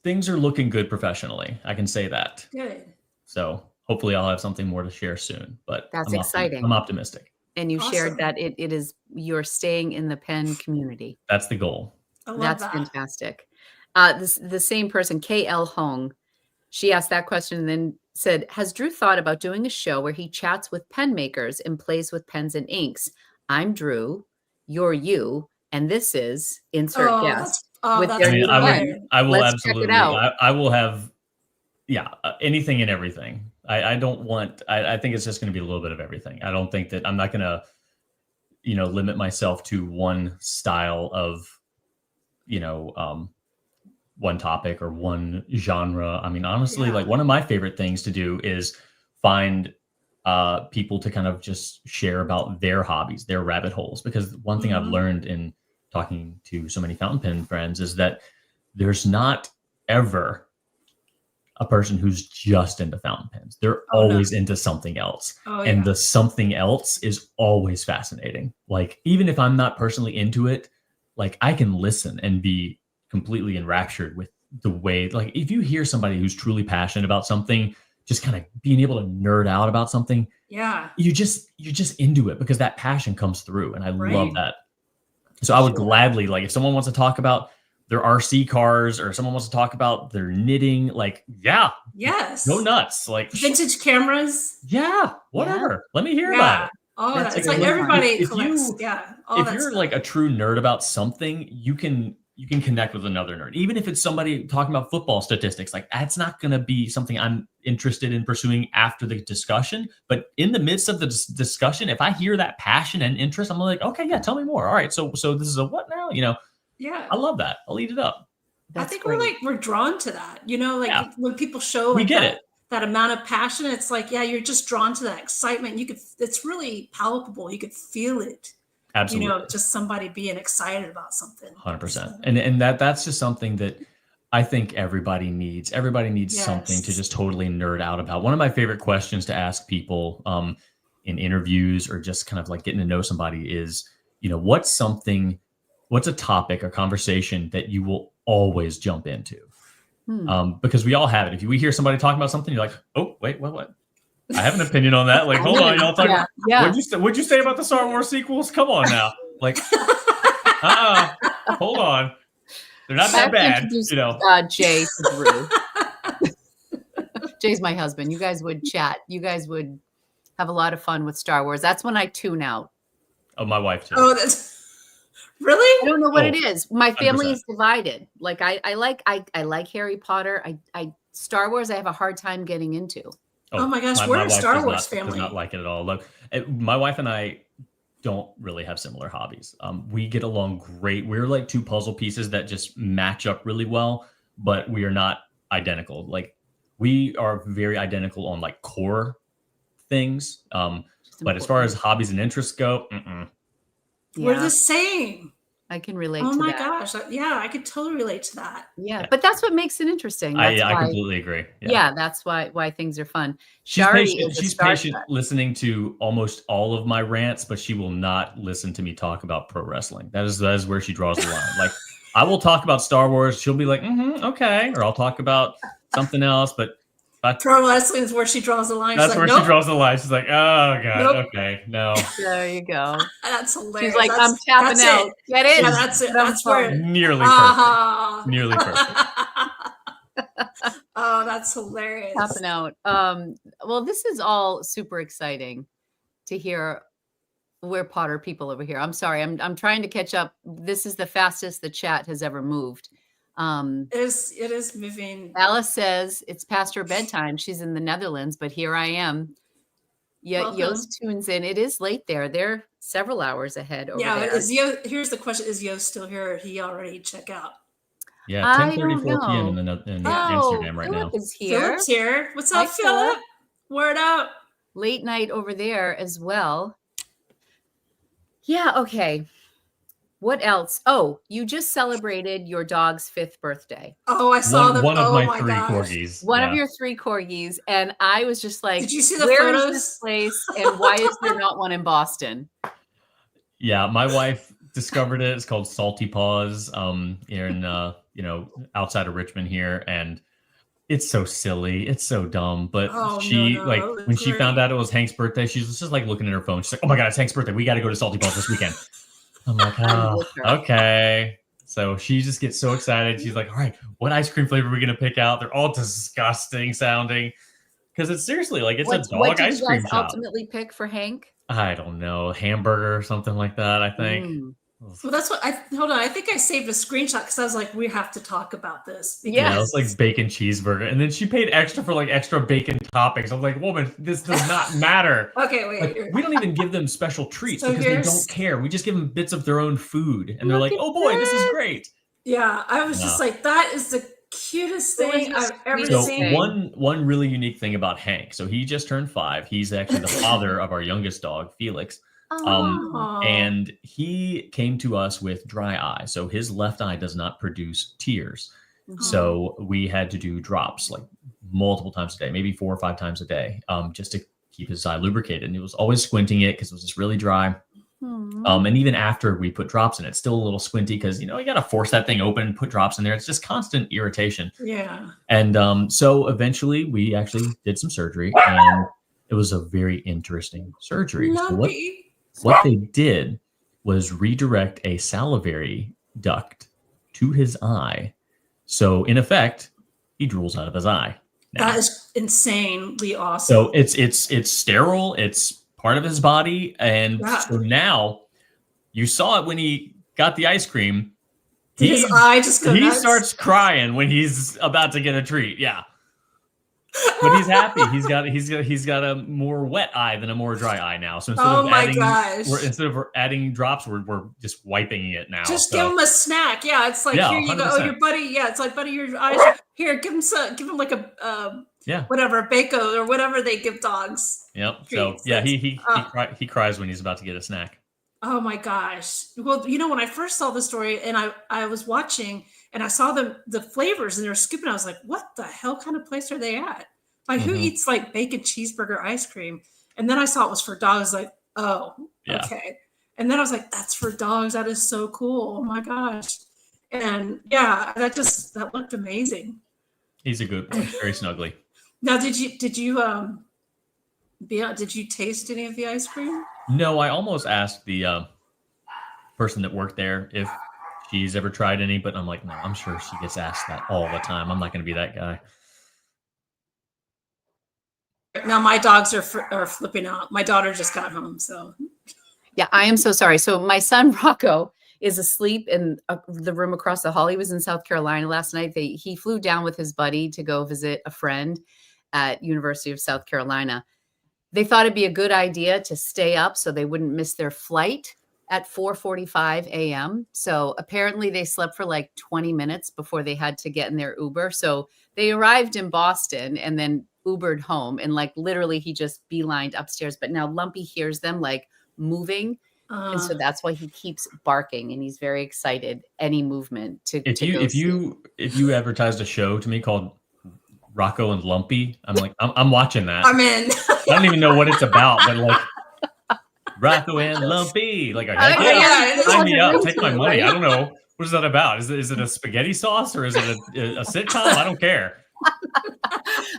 things are looking good professionally. I can say that. Good. So hopefully I'll have something more to share soon, but that's exciting. I'm optimistic. And you shared that you're staying in the pen community. That's the goal. That's fantastic. The same person, KL Hong, she asked that question and then said, has Drew thought about doing a show where he chats with pen makers and plays with pens and inks? I'm Drew, you're you, and this is insert guest. With that's their new pen. I will Let's absolutely. check it out. I will have, anything and everything. I don't want. I think it's just going to be a little bit of everything. I don't think that I'm not going to, limit myself to one style of, one topic or one genre. I mean, honestly, like one of my favorite things to do is find people to kind of just share about their hobbies, their rabbit holes. Because one thing I've learned in talking to so many fountain pen friends is that there's not ever a person who's just into fountain pens. They're always into something else. And the something else is always fascinating. Like, even if I'm not personally into it, like I can listen and be completely enraptured with the way, like if you hear somebody who's truly passionate about something, just kind of being able to nerd out about something. Yeah. You're just into it because that passion comes through. And I love that. So I would gladly, like, if someone wants to talk about their RC cars or someone wants to talk about their knitting, like, go nuts. Like vintage cameras. Yeah. Whatever. Let me hear about it. Oh, it's like everybody collects. If you're like a true nerd about something, you can connect with another nerd. Even if it's somebody talking about football statistics, like that's not going to be something I'm interested in pursuing after the discussion. But in the midst of the discussion, if I hear that passion and interest, I'm like, okay, yeah, tell me more. All right. So this is a what now? I love that. I'll eat it up. I think we're drawn to that, like when people show like that amount of passion, it's like, you're just drawn to that excitement. It's really palpable. You could feel it. Absolutely. Just somebody being excited about something. 100%. And that's just something that I think everybody needs. Everybody needs something to just totally nerd out about. One of my favorite questions to ask people in interviews or just kind of like getting to know somebody is, what's a topic or conversation that you will always jump into? Because we all have it. If we hear somebody talking about something, you're like, oh, wait, what? I have an opinion on that. Like, hold on, y'all talking about, what'd you say about the Star Wars sequels? Come on now. Like, hold on. They're not that bad, Jay to Drew. Jay's my husband. You guys would chat. You guys would have a lot of fun with Star Wars. That's when I tune out. Oh, my wife too. Oh, that's really? I don't know what it is. My family is divided. Like I like Harry Potter. I Star Wars I have a hard time getting into. Oh my gosh, we're a Star Wars family. Does not like it at all. Look, my wife and I don't really have similar hobbies. We get along great. We're like two puzzle pieces that just match up really well, but we are not identical. Like we are very identical on like core things. But as far as hobbies and interests go, we're the same. I can relate to that. Oh my gosh. Yeah, I could totally relate to that. Yeah. But that's what makes it interesting. That's I completely agree. Yeah, that's why things are fun. She's patient listening to almost all of my rants, but she will not listen to me talk about pro wrestling. That is where she draws the line. Like I will talk about Star Wars. She'll be like, okay. Or I'll talk about something else, but pro wrestling is where she draws the line. That's where she draws the line. She's like, oh god, okay, no. There you go. That's hilarious. She's like, I'm tapping out. Get it? Yeah, that's it. That's where nearly perfect. Nearly perfect. Oh, that's hilarious. Tapping out. Well, this is all super exciting to hear. We're Potter people over here. I'm sorry. I'm trying to catch up. This is the fastest the chat has ever moved. It is moving. Alice says it's past her bedtime. She's in the Netherlands, but here I am. Yeah, Yost tunes in. It is late there. They're several hours ahead over there. Here's the question: is Yost still here? Or he already check out? Yeah, 10:34 p.m. in Amsterdam right Philip now. Is here. Philip's here. What's up, Philip? Word out. Late night over there as well. Yeah. Okay. What else? Oh, you just celebrated your dog's 5th birthday. Oh, I saw them. One of my 3 corgis. One of your 3 corgis. And I was just like, did you see the where photos? Is this place? And why is there not one in Boston? Yeah, my wife discovered it. It's called Salty Paws here in, outside of Richmond here. And it's so silly. It's so dumb. But when she found out it was Hank's birthday, she was just like looking at her phone. She's like, oh my God, it's Hank's birthday. We got to go to Salty Paws this weekend. I'm like, oh, okay. So she just gets so excited. She's like, all right, what ice cream flavor are we going to pick out? They're all disgusting sounding because it's seriously like it's a What dog did ice you cream guys shop. ultimately pick for Hank? I don't know, hamburger or something like that. I think. Well, that's what hold on. I think I saved a screenshot because I was like, we have to talk about this. Yeah, it was like bacon cheeseburger. And then she paid extra for like extra bacon toppings. I'm like, woman, this does not matter. Okay, wait. Like, we don't even give them special treats So because they don't care. We just give them bits of their own food. And they're like, oh boy, this is great. Yeah, I was just like, that is the cutest thing I've ever seen. One really unique thing about Hank. So he just turned 5. He's actually the father of our youngest dog, Felix. And he came to us with dry eye. So his left eye does not produce tears. So we had to do drops like multiple times a day, maybe 4 or 5 times a day, just to keep his eye lubricated. And he was always squinting it because it was just really dry. And even after we put drops in, it's still a little squinty because, you got to force that thing open, put drops in there. It's just constant irritation. Yeah. And so eventually we actually did some surgery, and it was a very interesting surgery. So what they did was redirect a salivary duct to his eye. So in effect, he drools out of his eye. That is insanely awesome. So it's sterile. It's part of his body. And so now you saw it when he got the ice cream. His eye just goes nuts? Starts crying when he's about to get a treat. Yeah. But he's happy. He's got a more wet eye than a more dry eye now. So instead of adding drops, we're just wiping it now. Just give him a snack. Yeah, it's like here you 100%. Go. Oh, your buddy. Yeah, it's like buddy, your eyes. Here, give him like a whatever, bacon or whatever they give dogs. Yep. Treats. So yeah, he cries when he's about to get a snack. Oh my gosh. Well, when I first saw the story and I was watching and I saw the flavors and they were scooping, I was like, what the hell kind of place are they at? Like who eats like bacon cheeseburger ice cream? And then I saw it was for dogs. Like, oh, okay. And then I was like, that's for dogs. That is so cool. Oh my gosh. And yeah, that looked amazing. He's a good boy. Very snuggly. Now, did you taste any of the ice cream? No, I almost asked the person that worked there if she's ever tried any, but I'm like, no, I'm sure she gets asked that all the time. I'm not going to be that guy. Now my dogs are flipping out. My daughter just got home, so. Yeah, I am so sorry. So my son Rocco is asleep in the room across the hall. He was in South Carolina last night. He flew down with his buddy to go visit a friend at University of South Carolina. They thought it'd be a good idea to stay up so they wouldn't miss their flight at 4:45 a.m. So apparently they slept for like 20 minutes before they had to get in their Uber. So they arrived in Boston and then Ubered home, and like literally he just beelined upstairs. But now Lumpy hears them like moving. And so that's why he keeps barking, and he's very excited any movement to if you advertised a show to me called Rocco and Lumpy, I'm like, I'm watching that. I'm in. I don't even know what it's about, but like Rocco and Lumpy, like sign me up, take my money. I don't know, what is that about? Is it a spaghetti sauce or is it a sitcom? I don't care.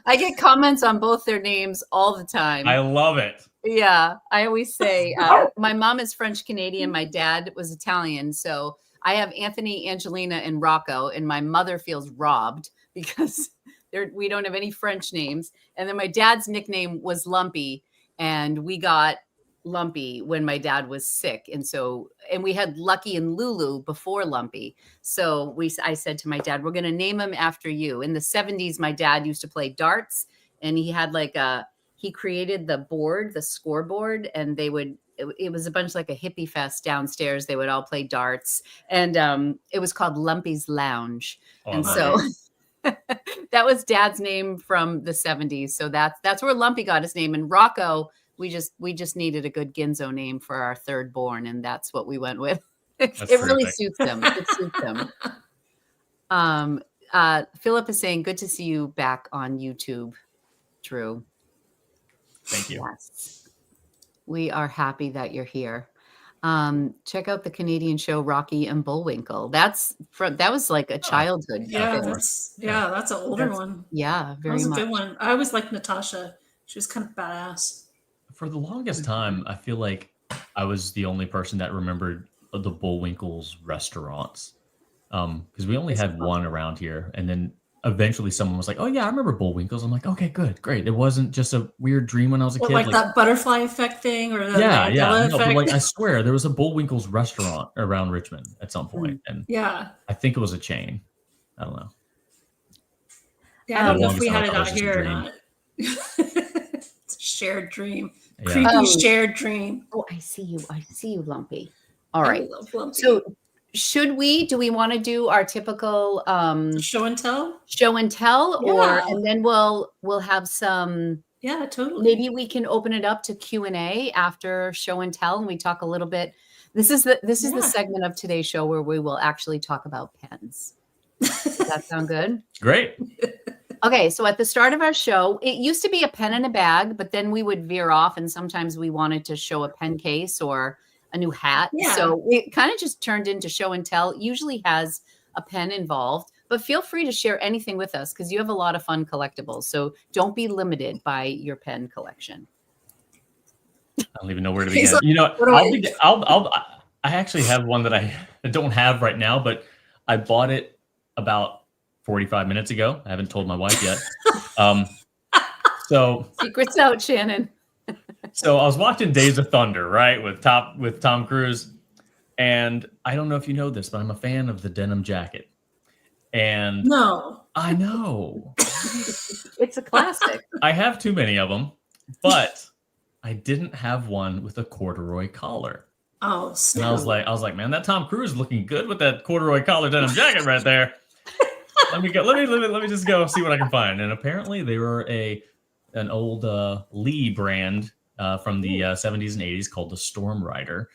I get comments on both their names all the time. I love it. Yeah, I always say my mom is French Canadian. My dad was Italian, so I have Anthony, Angelina, and Rocco, and my mother feels robbed because we don't have any French names. And then my dad's nickname was Lumpy, and we got Lumpy when my dad was sick. And we had Lucky and Lulu before Lumpy. So I said to my dad, we're going to name him after you. In the 70s, my dad used to play darts, and he had he created the scoreboard, and it was a bunch like a hippie fest downstairs. They would all play darts, and it was called Lumpy's Lounge. So that was Dad's name from the 70s. So that's where Lumpy got his name. And Rocco, we just needed a good Ginzo name for our third born, and that's what we went with. It really suits him. It suits him. Philip is saying, good to see you back on YouTube, Drew. Thank you. Yes. We are happy that you're here. Check out the Canadian show Rocky and Bullwinkle. That was like a childhood. Yeah, that's an older one. Yeah, very much. That was a good one. I always liked Natasha. She was kind of badass. For the longest time, I feel like I was the only person that remembered the Bullwinkle's restaurants. Because we only had one around here, and then eventually someone was like, "Oh yeah, I remember Bullwinkles." I'm like, "Okay, good, great." It wasn't just a weird dream when I was a kid. Like that butterfly effect thing or the yeah, Mandela no, but effect. like I swear there was a Bullwinkles restaurant around Richmond at some point, and Yeah. I think it was a chain. I don't know. Yeah, I don't know if we longest had it I thought out was just a here or dream. not. It's a shared dream. Yeah. Creepy shared dream. Oh, I see you. I see you, Lumpy. All I right. love Lumpy. So do we want to do our typical show and tell? Show and tell, Yeah. and then we'll have some. Yeah, totally. Maybe we can open it up to Q&A after show and tell, and we talk a little bit. This is the segment of today's show where we will actually talk about pens. Does that sound good? Great. Okay, so at the start of our show, it used to be a pen in a bag, but then we would veer off, and sometimes we wanted to show a pen case or a new hat. Yeah. So it kind of just turned into show and tell. It usually has a pen involved, but feel free to share anything with us because you have a lot of fun collectibles. So don't be limited by your pen collection. I don't even know where to begin. You know, I actually have one that I don't have right now, but I bought it about 45 minutes ago. I haven't told my wife yet. So secrets out, Shannon. So I was watching Days of Thunder, right, with Tom Cruise, and I don't know if you know this, but I'm a fan of the denim jacket. And no, I know it's a classic. I have too many of them, but I didn't have one with a corduroy collar. Oh, and I was like, man, that Tom Cruise is looking good with that corduroy collar denim jacket right there. Let me just go see what I can find. And apparently they were an old Lee brand from the 70s and 80s called the Storm Rider.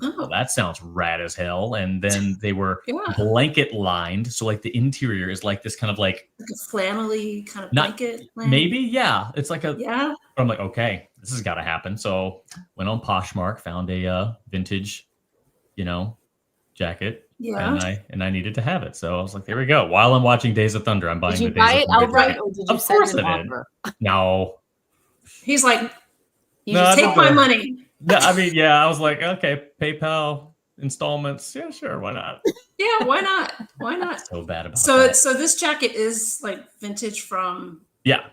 Oh, that sounds rad as hell. And then they were blanket lined. So like the interior is like this kind of like a flannelly kind of blanket. Maybe, yeah. It's like But I'm like, okay, this has got to happen. So went on Poshmark, found a vintage, jacket. Yeah. And I needed to have it. So I was like, there we go. While I'm watching Days of Thunder, I'm buying the Days of Thunder. Did you buy it outright or did you Of course I did. No. He's like, take my money. Yeah, I mean, I was like, okay, PayPal installments. Yeah, sure, why not? Yeah, why not? Why not? So bad about that. So this jacket is like vintage from. Yeah.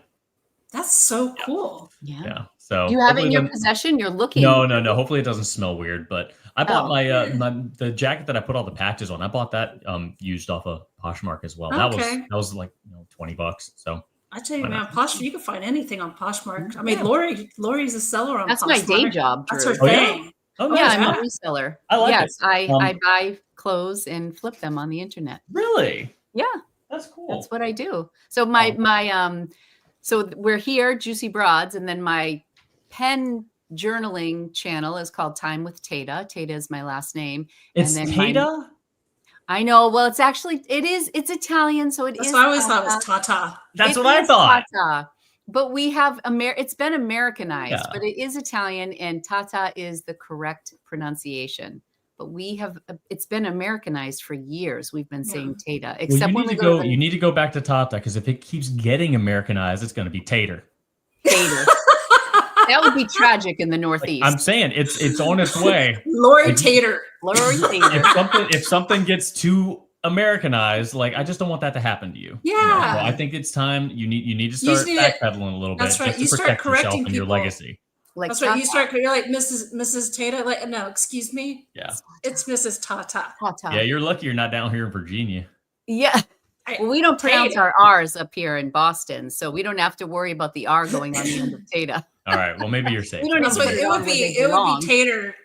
That's so cool. Yeah. So you have it in your possession. You're looking. No. Hopefully it doesn't smell weird. But I bought the jacket that I put all the patches on. I bought that used off of Poshmark as well. Okay. That was like $20. So. I tell you, man, Poshmark, you can find anything on Poshmark. I mean, Lori's a seller on Poshmark. Poshmark. That's my day job, Drew. That's her thing. Yeah? Oh, nice. Yeah, I'm a reseller. I like it. I buy clothes and flip them on the internet. Really? Yeah. That's cool. That's what I do. So so we're here, Juicy Broads, and then my pen journaling channel is called Time with Tata. Tata is my last name. It's and then Tata? I know. Well, it's Italian, so That's what I always thought was Tata. That's what I thought. Tata. But we have it's been Americanized, but it is Italian, and Tata is the correct pronunciation. But it's been Americanized for years. We've been saying Tata, except you need to go back to Tata, because if it keeps getting Americanized, it's going to be Tater. Tater. That would be tragic in the Northeast. I'm saying it's on its way. Lori Tater. Lori Tater. If something gets too Americanized, I just don't want that to happen to you. Yeah. So I think it's time you need to start backpedaling a little bit. That's right. Just to protect yourself and your legacy. That's right. You're like Mrs. Tata. Like, no, excuse me. Yeah. It's Mrs. Tata. Yeah, you're lucky you're not down here in Virginia. Yeah. Well, we don't pronounce our R's up here in Boston, so we don't have to worry about the R going on the end of Tata. All right. Well, maybe you're safe. It would be Tater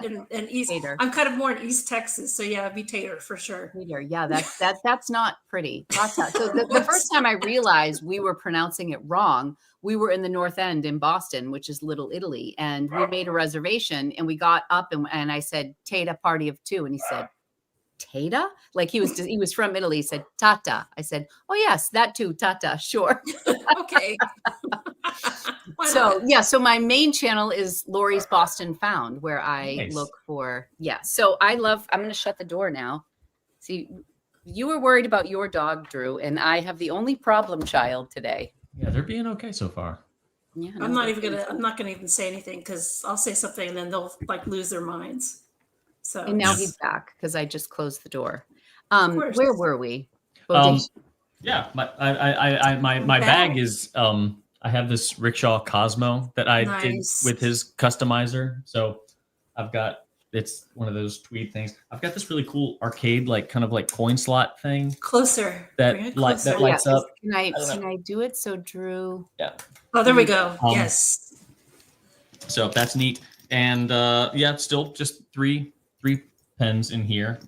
in East. Tater. I'm kind of more in East Texas, so yeah, it'd be Tater for sure. Tater. Yeah, that's not pretty. Tata. So the first time I realized we were pronouncing it wrong, we were in the North End in Boston, which is Little Italy, and we made a reservation, and we got up and I said Tata party of two, and he said, Tata? Like he was from Italy. He said Tata. I said, oh yes, that too, Tata. Sure. Okay. So my main channel is Lori's Boston Found, where I look for So I'm going to shut the door now. See, you were worried about your dog, Drew, and I have the only problem child today. Yeah, they're being okay so far. Yeah, I'm not gonna even say anything, because I'll say something and then they'll lose their minds. So and now he's back because I just closed the door. Where were we? Yeah, my bag is I have this Rickshaw Cosmo that I did with his customizer. So I've got it's one of those tweed things. I've got this really cool arcade kind of like coin slot thing. Closer. That lights up. Can I do it so Drew? Yeah. Oh, there we go. Yes. So that's neat. And yeah, still just three pens in here.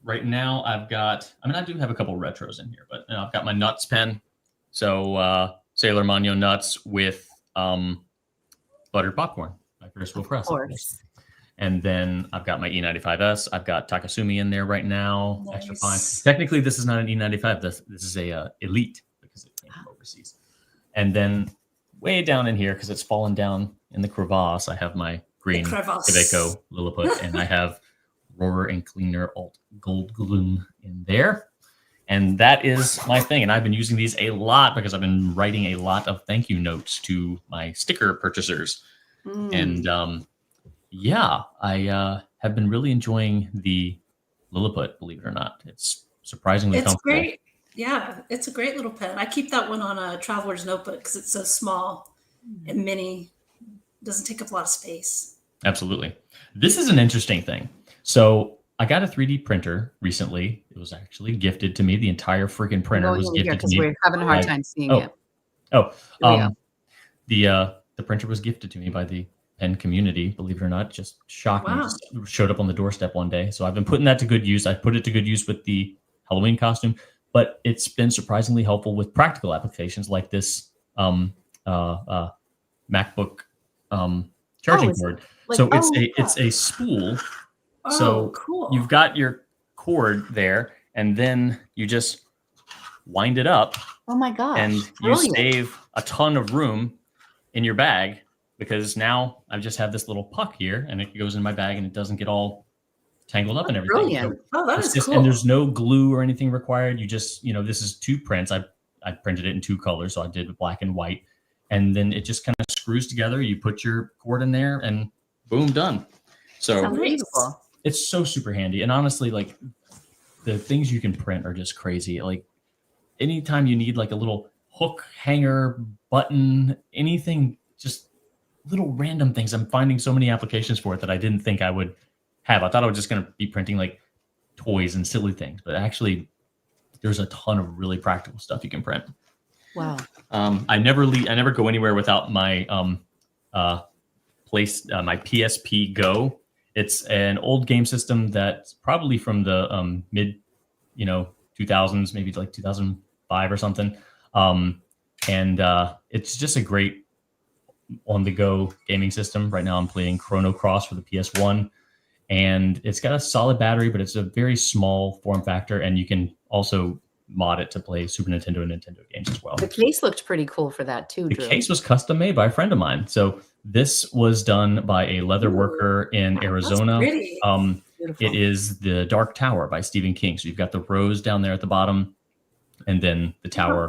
Right now, I do have a couple retros in here, but I've got my nuts pen. So Sailor Mano nuts with buttered popcorn by First Wheel Press. Of course. And then I've got my E95S. I've got Takasumi in there right now. Nice. Extra fine. Technically, this is not an E95. This is a Elite because it came from overseas. And then way down in here, because it's fallen down in the crevasse, I have my green Quebeco Lilliput, and I have Roarer and Cleaner Alt Gold Gloom in there. And that is my thing. And I've been using these a lot because I've been writing a lot of thank you notes to my sticker purchasers. And yeah, I have been really enjoying the Lilliput, believe it or not. It's surprisingly comfortable. Great. Yeah, it's a great little pen. I keep that one on a traveler's notebook because it's so small and mini. It doesn't take up a lot of space. Absolutely. This is an interesting thing. So I got a 3D printer recently. It was actually gifted to me. The entire freaking printer was gifted to me. We're having a hard time seeing it. The printer was gifted to me by the pen community, believe it or not. Just shocking. Wow. Just showed up on the doorstep one day. So I've been putting that to good use. I put it to good use with the Halloween costume, but it's been surprisingly helpful with practical applications like this MacBook charging cord. So it's a spool. So cool. You've got your cord there, and then you just wind it up. Oh my gosh. And you save a ton of room in your bag because now I just have this little puck here, and it goes in my bag, and it doesn't get all tangled up and everything. Brilliant. So that is cool. And there's no glue or anything required. You just, this is 2 prints. I printed it in 2 colors, so I did black and white, and then it just kind of screws together. You put your cord in there, and boom, done. So beautiful. It's so super handy. And honestly, like the things you can print are just crazy. Like anytime you need like a little hook, hanger, button, anything, just little random things. I'm finding so many applications for it that I didn't think I would have. I thought I was just going to be printing like toys and silly things, but actually there's a ton of really practical stuff you can print. Wow. I never go anywhere without my my PSP Go. It's an old game system that's probably from the mid 2000s, maybe like 2005 or something. And it's just a great on-the-go gaming system. Right now I'm playing Chrono Cross for the PS1, and it's got a solid battery, but it's a very small form factor, and you can also mod it to play Super Nintendo and Nintendo games as well. The case looked pretty cool for that too, Drew. The case was custom made by a friend of mine. So this was done by a leather worker in Arizona. It is the Dark Tower by Stephen King. So you've got the rose down there at the bottom, and then the tower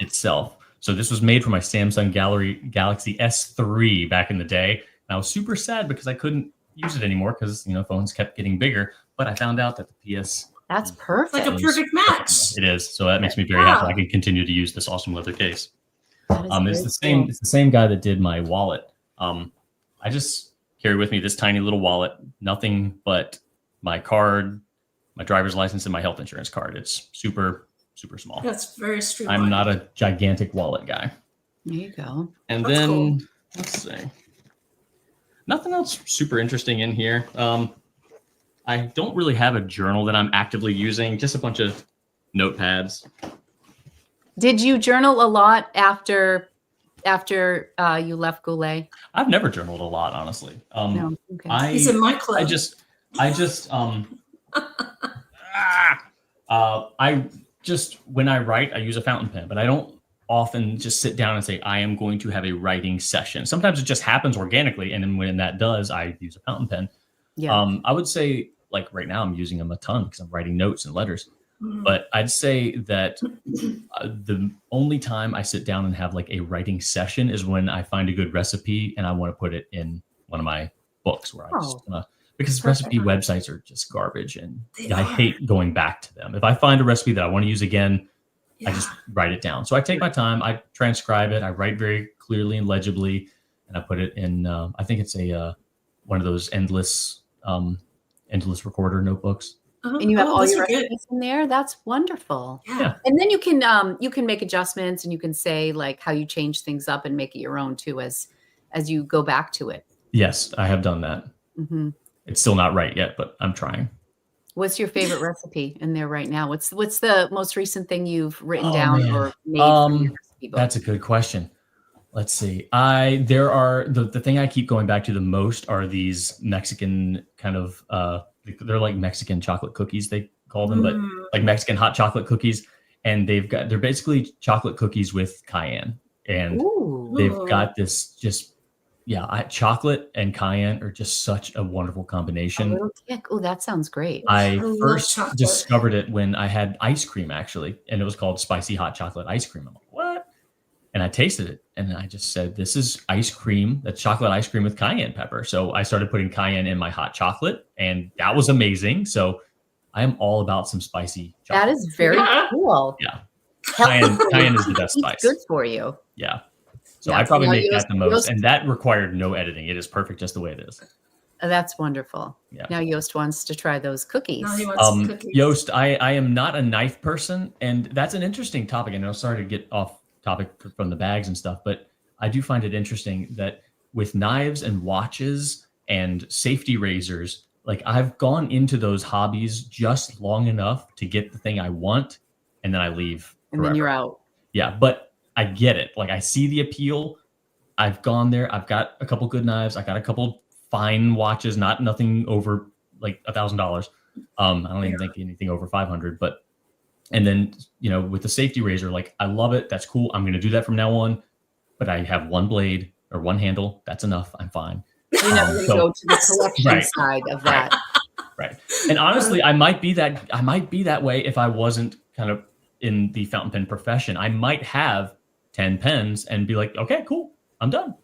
itself. So this was made for my Samsung Galaxy S3 back in the day. And I was super sad because I couldn't use it anymore because phones kept getting bigger. But I found out that the PS That's perfect. Like a perfect match. It is. So that makes me very happy. I can continue to use this awesome leather case. It's the same guy that did my wallet. I just carry with me this tiny little wallet, nothing but my card, my driver's license, and my health insurance card. It's super, super small. That's very streamlined. I'm not a gigantic wallet guy. There you go. And then let's see. Nothing else super interesting in here. I don't really have a journal that I'm actively using, just a bunch of notepads. Did you journal a lot after you left Goulet? I've never journaled a lot, honestly. No, okay. He's in my club. When I write, I use a fountain pen, but I don't often just sit down and say, I am going to have a writing session. Sometimes it just happens organically. And then when that does, I use a fountain pen. Yeah. I would say like right now I'm using them a ton because I'm writing notes and letters. But I'd say that the only time I sit down and have like a writing session is when I find a good recipe and I want to put it in one of my books where I just because recipe websites are just garbage and I hate going back to them. If I find a recipe that I want to use again, I just write it down. So I take my time, I transcribe it, I write very clearly and legibly, and I put it in, I think it's a one of those endless recorder notebooks. And you have all your good. recipes in there. That's wonderful. Yeah. And then you can make adjustments, and you can say like how you change things up and make it your own too as you go back to it. Yes, I have done that. Mm-hmm. It's still not right yet, but I'm trying. What's your favorite recipe in there right now? What's the most recent thing you've written down or made from your recipe book? That's a good question. Let's see. There are the thing I keep going back to the most are these Mexican kind of they're like Mexican chocolate cookies, they call them, but like Mexican hot chocolate cookies. And they're basically chocolate cookies with cayenne. And they've got this chocolate and cayenne are just such a wonderful combination. A little kick. Oh, that sounds great. I first discovered it when I had ice cream, actually, and it was called spicy hot chocolate ice cream. I'm like, what? And I tasted it, and I just said, this is ice cream, that's chocolate ice cream with cayenne pepper. So I started putting cayenne in my hot chocolate, and that was amazing. So I am all about some spicy chocolate. That is very cool. Yeah. Cayenne is the best spice. Good for you. Yeah. So I probably make that the most, and that required no editing. It is perfect just the way it is. That's wonderful. Yeah. Now Yost wants to try those cookies. Now he wants cookies. Yost, I am not a knife person, and that's an interesting topic. I know, sorry to get off topic from the bags and stuff, but I do find it interesting that with knives and watches and safety razors, like I've gone into those hobbies just long enough to get the thing I want, and then I leave. And then you're out. Yeah, but I get it. Like I see the appeal. I've gone there. I've got a couple good knives. I got a couple fine watches, nothing over like $1,000. I don't even think anything over 500, but, and then, with the safety razor, like I love it. That's cool. I'm going to do that from now on, but I have one blade or one handle. That's enough. I'm fine. You're never going to go to the collection side of that. Right. And honestly, I might be that way if I wasn't kind of in the fountain pen profession. I might have 10 pens and be like, okay, cool, I'm done.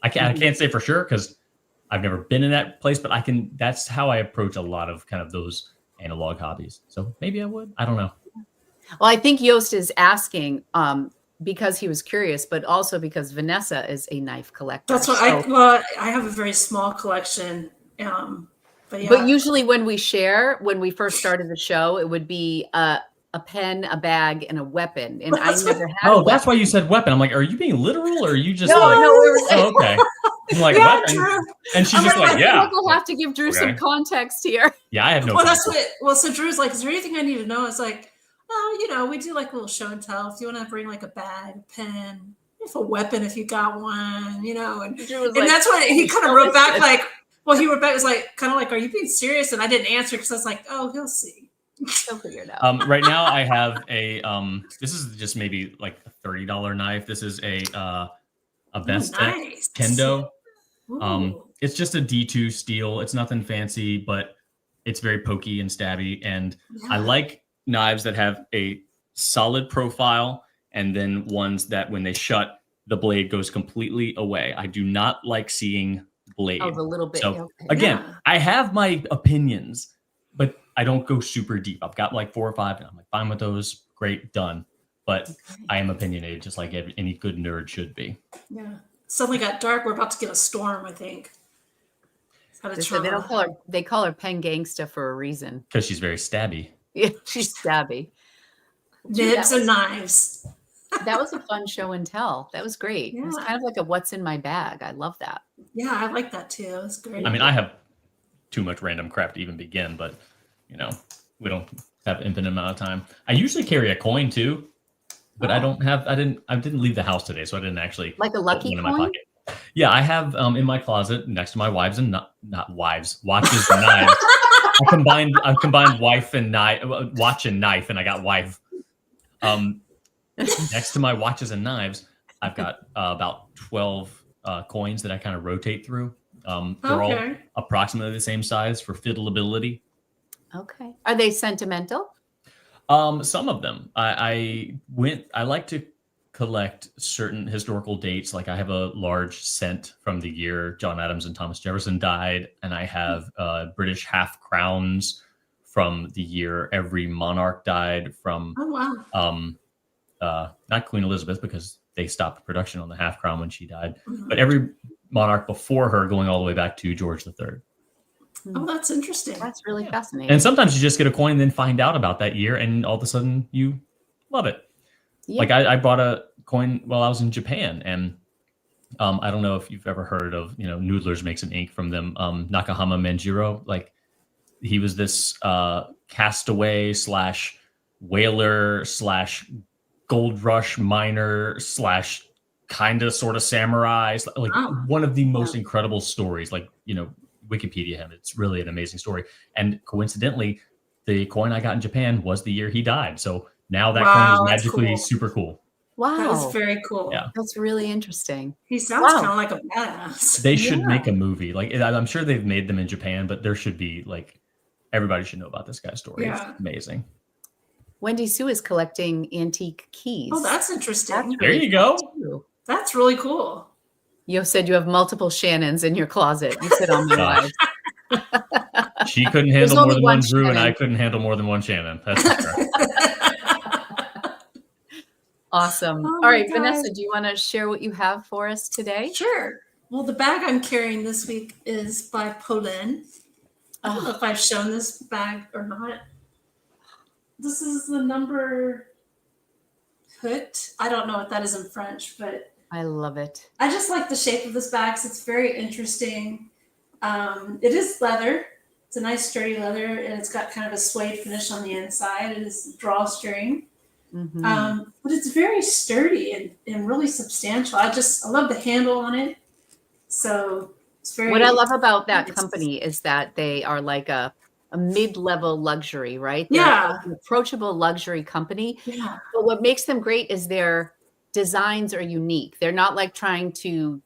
I can't say for sure because I've never been in that place, but that's how I approach a lot of kind of those analog hobbies. So maybe I would, I don't know. Well, I think Yost is asking because he was curious, but also because Vanessa is a knife collector. That's what I have a very small collection. But usually when we first started the show, it would be a pen, a bag, and a weapon. And I never had. Oh, that's why you said weapon. I'm like, are you being literal, or are you just? No. Okay. I'm like, weapon. Drew. And she's just like, yeah. We'll have to give Drew some context here. Yeah, I have no. Well, that's what. Well, so Drew's like, is there anything I need to know? It's like, we do like a little show and tell. If you want to bring like a bag, a pen, if a weapon, if you got one, and that's what he kind of wrote back like. Well, he wrote back was like kind of like, are you being serious? And I didn't answer because I was like, oh, he'll see. He'll figure it out. Right now, I have a this is just maybe like a $30 knife. This is a Best Kendo. It's just a D2 steel. It's nothing fancy, but it's very pokey and stabby. And I like knives that have a solid profile, and then ones that when they shut, the blade goes completely away. I do not like seeing blade. Oh, the little bit. So again, I have my opinions, but I don't go super deep. I've got like 4 or 5, and I'm like, fine with those. Great, done. But I am opinionated, just like any good nerd should be. Yeah. Suddenly got dark. We're about to get a storm, I think. They call her Pen Gangsta for a reason. Because she's very stabby. Yeah, she's stabby. Nibs and knives. That was a fun show and tell. That was great. Yeah. It was kind of like a what's in my bag. I love that. Yeah, I like that too. It was great. I mean, I have too much random crap to even begin, but we don't have infinite amount of time. I usually carry a coin too, but I didn't leave the house today, so I didn't actually like a lucky coin. In my pocket. Yeah, I have in my closet next to my wives and not wives, watches and knives. I combined wife and knife, watch and knife, and I got wife. Next to my watches and knives, I've got about 12 coins that I kind of rotate through. They're all approximately the same size for fiddleability. Okay. Are they sentimental? Some of them. I like to collect certain historical dates. Like I have a large cent from the year John Adams and Thomas Jefferson died, and I have British half crowns from the year every monarch died from. Oh wow. not Queen Elizabeth, because they stopped production on the half crown when she died, Mhm. but every monarch before her, going all the way back to George III. Oh, that's interesting. That's really fascinating. And sometimes you just get a coin and then find out about that year, and all of a sudden you love it. Yeah. Like I bought a coin while I was in Japan, and I don't know if you've ever heard of, Noodlers makes an ink from them. Nakahama Menjiro, like he was this castaway slash whaler slash gold rush miner slash kind of sort of samurai, like one of the most incredible stories. Like, Wikipedia him. It's really an amazing story. And coincidentally, the coin I got in Japan was the year he died. So now that coin is magically super cool. Wow. That is very cool. Yeah. That's really interesting. He sounds kind of like a badass. They should make a movie. Like, I'm sure they've made them in Japan, but there should be, like, everybody should know about this guy's story. Yeah. It's amazing. Wendy Sue is collecting antique keys. Oh, that's interesting. That's there really you go. Cool. That's really cool. You said you have multiple Shannons in your closet. You said on my lives. She couldn't handle more than one Drew, and I couldn't handle more than one Shannon. That's for sure. Awesome. All right, Vanessa, do you want to share what you have for us today? Sure. Well, the bag I'm carrying this week is by Polin. I don't know if I've shown this bag or not. This is the number Hoot. I don't know what that is in French, but I love it. I just like the shape of this bag. So it's very interesting. It is leather. It's a nice sturdy leather, and it's got kind of a suede finish on the inside. It is drawstring. Mm-hmm. But it's very sturdy and really substantial. I love the handle on it. So it's very. What I love about that company is that they are like a mid-level luxury, right? They're like an approachable luxury company. Yeah. But what makes them great is their designs are unique. They're not like trying to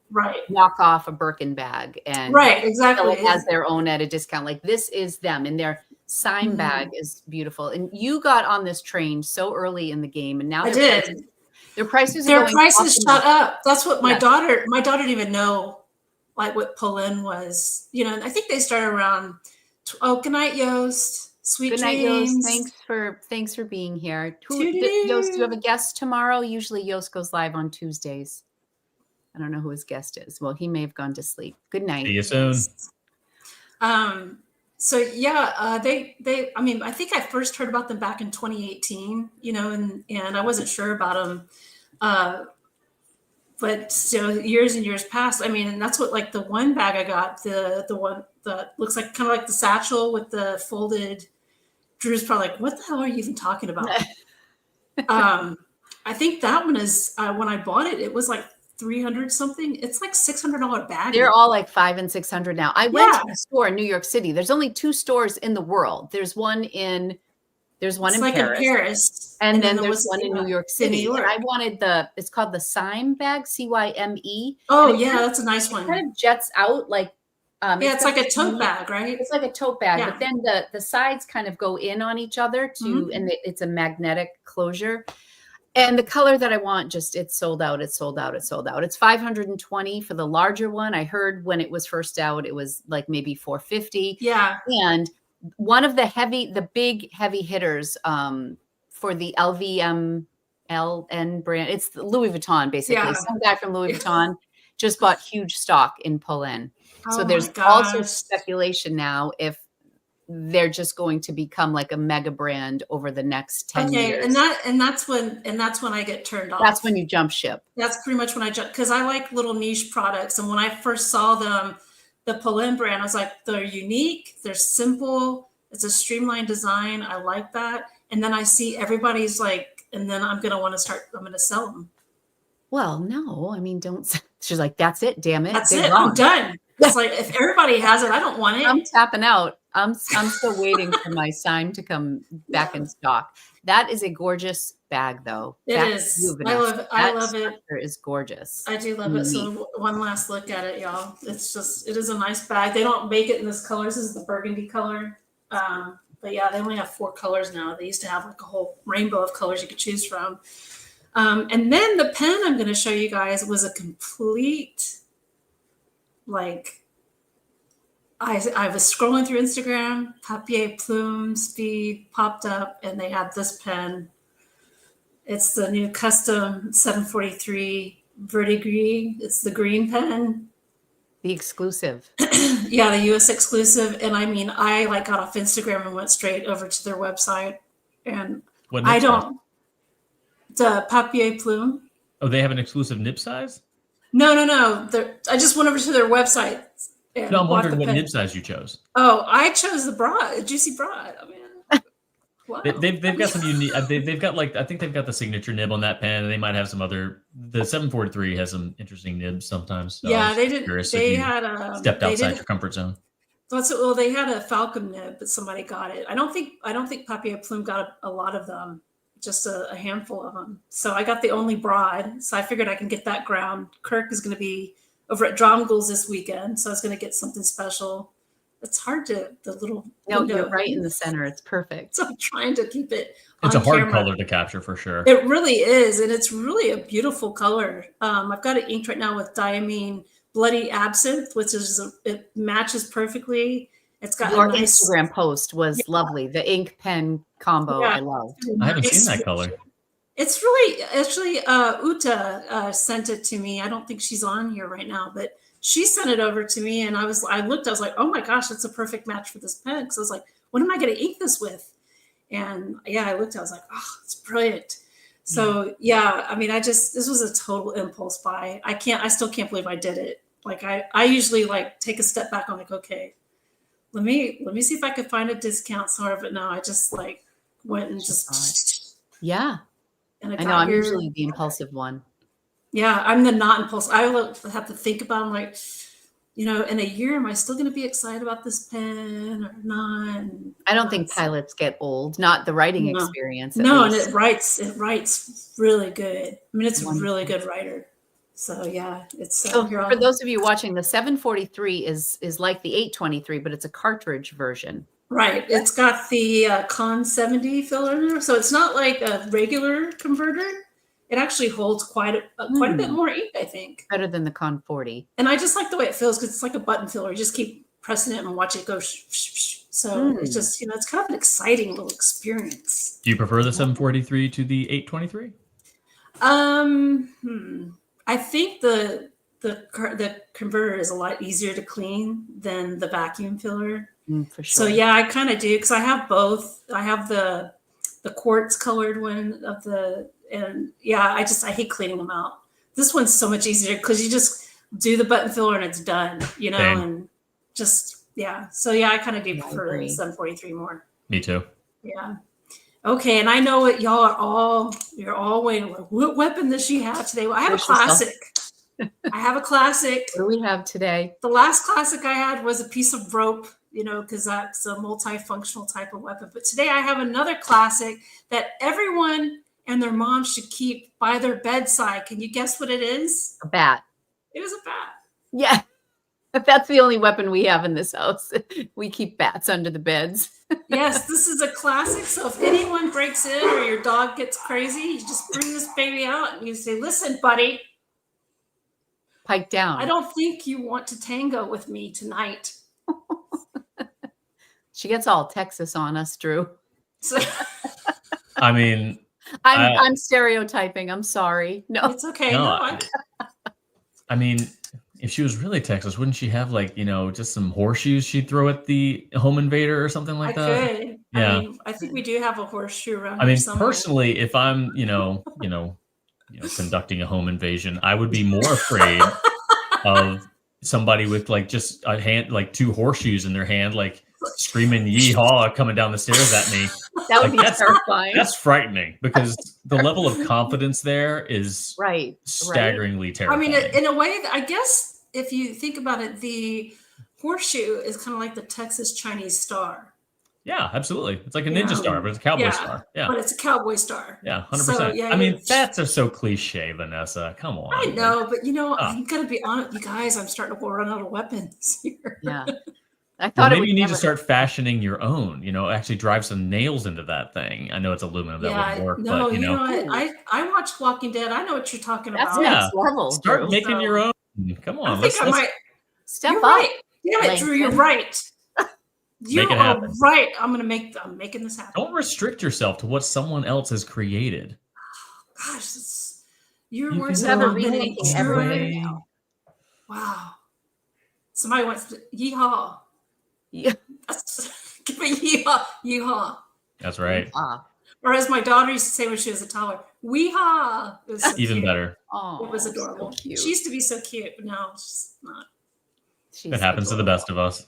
knock off a Birkin bag and exactly it has their own at a discount. Like this is them, and their sign bag is beautiful. And you got on this train so early in the game, and now their prices shot up. That's what my daughter didn't even know like what Polin was. I think they started around. Oh, good night, Yost. Sweet dreams. Yost. Thanks for being here. Yost, do you have a guest tomorrow? Usually Yost goes live on Tuesdays. I don't know who his guest is. Well, he may have gone to sleep. Good night. See you soon. So yeah, they I mean, I think I first heard about them back in 2018, and I wasn't sure about them. But years and years passed. I mean, and that's what like the one bag I got, the one that looks like kind of like the satchel with the folded. Drew's probably like, what the hell are you even talking about? I think that one is when I bought it, it was like 300 something. It's like $600 bag. They're all like $500 and $600 now. I went to a store in New York City. There's only 2 stores in the world. There's one in Paris. And then there's one in New York City. And I wanted it's called the Cyme bag, CYME. Oh yeah, that's a nice one. It kind of jets out like it's like a tote bag, right? It's like a tote bag, but then the sides kind of go in on each other and it's a magnetic closure. And the color that I want, it's sold out. It's sold out. It's sold out. It's $520 for the larger one. I heard when it was first out, it was like maybe $450. Yeah. And one of the big heavy hitters for the LVMLN brand, it's Louis Vuitton, basically. Yeah. Some guy from Louis Vuitton just bought huge stock in Polin. So there's also speculation now if they're just going to become like a mega brand over the next 10 years. And that's when I get turned off. That's when you jump ship. That's pretty much when I jump, because I like little niche products. And when I first saw them, the Polin brand, I was like, they're unique, they're simple, it's a streamlined design. I like that. And then I see everybody's like, and then I'm going to sell them. Well, no, I mean, don't. She's like, that's it. Damn it. That's it. I'm done. It's like, if everybody has it, I don't want it. I'm tapping out. I'm still waiting for my sign to come back in stock. That is a gorgeous bag, though. It is. I love it. It is gorgeous. I do love it. So one last look at it, y'all. It is a nice bag. They don't make it in this color. This is the burgundy color. But yeah, they only have 4 colors now. They used to have like a whole rainbow of colors you could choose from. And then the pen I'm going to show you guys was a complete, like, I was scrolling through Instagram, Papier Plume Speed popped up, and they had this pen. It's the new custom 743 Verdigris. It's the green pen. The exclusive. Yeah, the US exclusive. And I mean, I like got off Instagram and went straight over to their website. And What I nib size? don't, the papier plume. Oh, they have an exclusive nib size? No. I just went over to their website. And No, I'm bought wondering the what pen. nib size you chose. Oh, I chose the broad, juicy broad. I mean, wow. They've got some unique. They've got like, I think they've got the signature nib on that pen, and they might have some other. The 743 has some interesting nibs sometimes. So Yeah, they did. did. They had stepped outside your comfort zone. Well, they had a falcon nib, but somebody got it. I don't think Papier Plume got a lot of them, just a handful of them. So I got the only broad. So I figured I can get that ground. Kirk is going to be over at Dromgold's this weekend, so I was going to get something special. It's hard to the little. No, you're right in the center. It's perfect. So I'm trying to keep it. It's on a hard camera. color to capture for sure. It really is, and it's really a beautiful color. I've got it inked right now with Diamine Bloody Absinthe, which is it matches perfectly. It's got your a nice Instagram post was lovely. The ink pen combo, I loved. I haven't seen that color. It's really actually Uta sent it to me. I don't think she's on here right now, but she sent it over to me, and I looked. I was like, oh my gosh, that's a perfect match for this pen. Because I was like, what am I going to ink this with? And yeah, I looked. I was like, oh, it's brilliant. So yeah, I mean, this was a total impulse buy. I still can't believe I did it. Like I usually like take a step back. I'm like, okay, let me see if I could find a discount somewhere. But no, I just like went and just yeah. And I know I'm usually the impulsive one. Yeah, I'm the not impulsive. I will have to think about it. I'm like, in a year, am I still going to be excited about this pen or not? And I don't think pilots get old, not the writing experience. No, and it writes really good. I mean, it's a really good writer. So yeah, it's so for those of you watching, the 743 is like the 823, but it's a cartridge version. Right. It's got the Con 70 filler, so it's not like a regular converter. It actually holds quite a bit more ink, I think. Better than the Con 40. And I just like the way it feels because it's like a button filler. You just keep pressing it and watch it go. So it's just, it's kind of an exciting little experience. Do you prefer the 743 to the 823? I think the converter is a lot easier to clean than the vacuum filler. For sure. So yeah, I kind of do because I have both. I have the quartz colored one and yeah, I hate cleaning them out. This one's so much easier because you just do the button filler and it's done, and just yeah. So yeah, I kind of do prefer the 743 more. Me too. Yeah. Okay, and I know what you're all waiting. What weapon does she have today? Well, I have a classic. I have a classic. What do we have today? The last classic I had was a piece of rope, because that's a multifunctional type of weapon. But today I have another classic that everyone and their mom should keep by their bedside. Can you guess what it is? A bat. It is a bat. Yeah. That's the only weapon we have in this house. We keep bats under the beds. Yes, this is a classic. So if anyone breaks in or your dog gets crazy, you just bring this baby out and you say, listen, buddy. Pipe down. I don't think you want to tango with me tonight. She gets all Texas on us, Drew. So, I mean, I'm stereotyping. I'm sorry. No, it's okay. No, I mean, if she was really Texas, wouldn't she have just some horseshoes she'd throw at the home invader or something like that? Could. Yeah. I think we do have a horseshoe around. I mean, somewhere. personally, if I'm, conducting a home invasion, I would be more afraid of somebody with just a hand, two horseshoes in their hand, screaming "yeehaw" coming down the stairs at me. That would be terrifying. That's frightening because the level of confidence there is staggeringly terrifying. I mean, in a way, I guess if you think about it, the horseshoe is kind of like the Texas Chinese star. Yeah, absolutely. It's like a ninja star, but it's a cowboy star. Yeah, but it's a cowboy star. Yeah, 100%. I mean, that's so cliche, Vanessa. Come on. I know, but I'm gonna be honest, you guys. I'm starting to run out of weapons here. Yeah. I thought maybe you need to start fashioning your own, actually drive some nails into that thing. I know it's aluminum, that wouldn't work. No, but, you know what? I watched Walking Dead. I know what you're talking about. That's next level. Start making your own. Come on. I might step you're up. Right. Damn it, Drew, you're right. You Make it are happen. right. I'm making this happen. Don't restrict yourself to what someone else has created. Gosh, your You words can have they're not been remaking any everything truer. now. Wow. Somebody wants to yeehaw. Yeah. Give me yeehaw, yeehaw. That's right. Or as my daughter used to say when she was a toddler, weehaw. It was so Even cute. better. It was adorable. So cute. She used to be so cute, but now she's not. It happens to the best of us.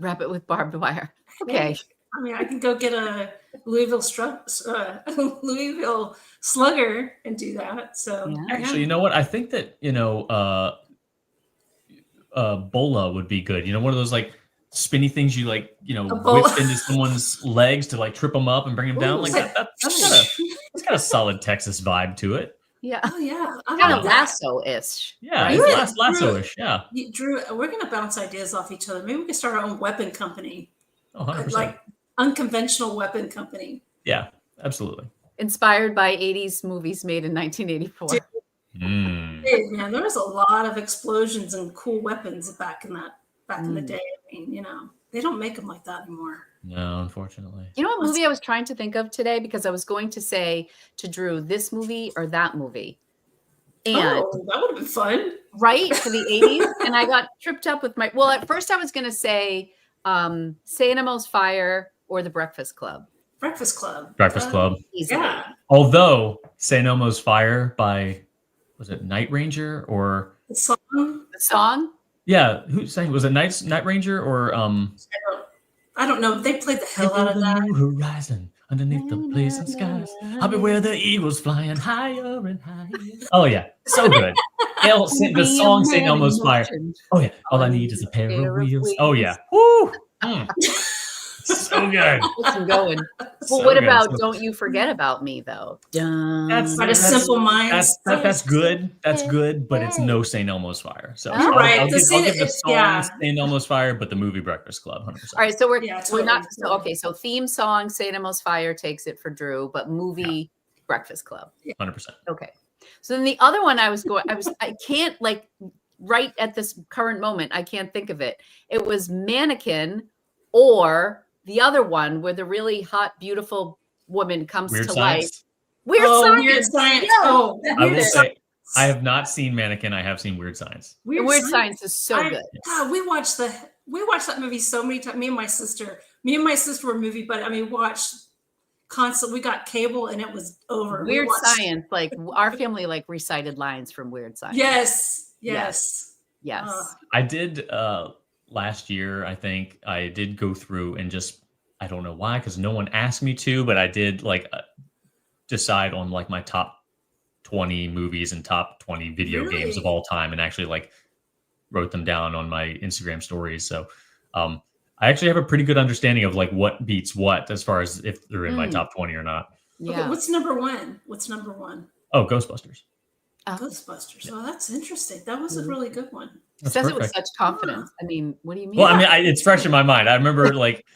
Wrap it with barbed wire. Okay. I mean, I can go get a Louisville Slugger and do that. So Yeah. Actually, you know what? I think that, bola would be good. You know, one of those like spinny things you like, A bola. whip into someone's legs to like trip them up and bring them down. Ooh, Like like- that's got a solid Texas vibe to it. Yeah. Oh yeah, I Kind like of that. lasso-ish. Yeah, right? it's lasso-ish. Yeah. Drew, we're gonna bounce ideas off each other. Maybe we can start our own weapon company, Oh, 100%. like unconventional weapon company. Yeah, absolutely. Inspired by 80s movies made in 1984. Dude. Mm. Hey, man, there was a lot of explosions and cool weapons back in the day. I mean, they don't make them like that anymore. No, unfortunately. You know what movie I was trying to think of today? Because I was going to say to Drew, this movie or that movie. And that would have been fun. right for the 80s. And I got tripped up with at first I was going to say Say Elmo's Fire or The Breakfast Club. Breakfast Club. Easily. Yeah. Although St. Elmo's Fire by, was it Night Ranger or The song. The song? Yeah, who sang? Was it Night Ranger or I don't know. They played the hell out of that. New horizon underneath the blazing skies. I'll be where the eagles flying higher and higher. Oh yeah, so good. The song St. Elmo's Fire. Oh yeah, all I need is a pair of wheels. Oh yeah, woo. So good. Listen, going. Well, what about Don't You Forget About Me, though? That's Simple Minds. That's good. That's good, but it's no St. Elmo's Fire. So You're right. I'll give the song yeah. St. Elmo's Fire, but the movie Breakfast Club, 100%. All right, so we're totally. not okay. So theme song St. Elmo's Fire takes it for Drew, but movie Breakfast Club, 100%. Okay. So then the other one I can't like right at this current moment. I can't think of it. It was Mannequin or the other one where the really hot, beautiful woman comes Weird to Science. life. Weird Science. Weird Science. Yeah. Oh, I will say I have not seen Mannequin. I have seen Weird Science. Weird Science is so good. God, we watched that movie so many times. Me and my sister were movie, but I mean, watched constantly. We got cable and it was over. Weird Science, like our family like recited lines from Weird Science. Yes. I did last year. I think I did go through and just, I don't know why, because no one asked me to, but I did like decide on like my top 20 movies and top 20 video games of all time, and actually like wrote them down on my Instagram stories. So I actually have a pretty good understanding of like what beats what as far as if they're in my top 20 or not. Yeah. Okay, what's number one? Oh, Ghostbusters. Ghostbusters. Oh, that's interesting. That was a really good one. Says it with such confidence. I mean, what do you mean? Well, I mean, it's fresh in my mind. I remember like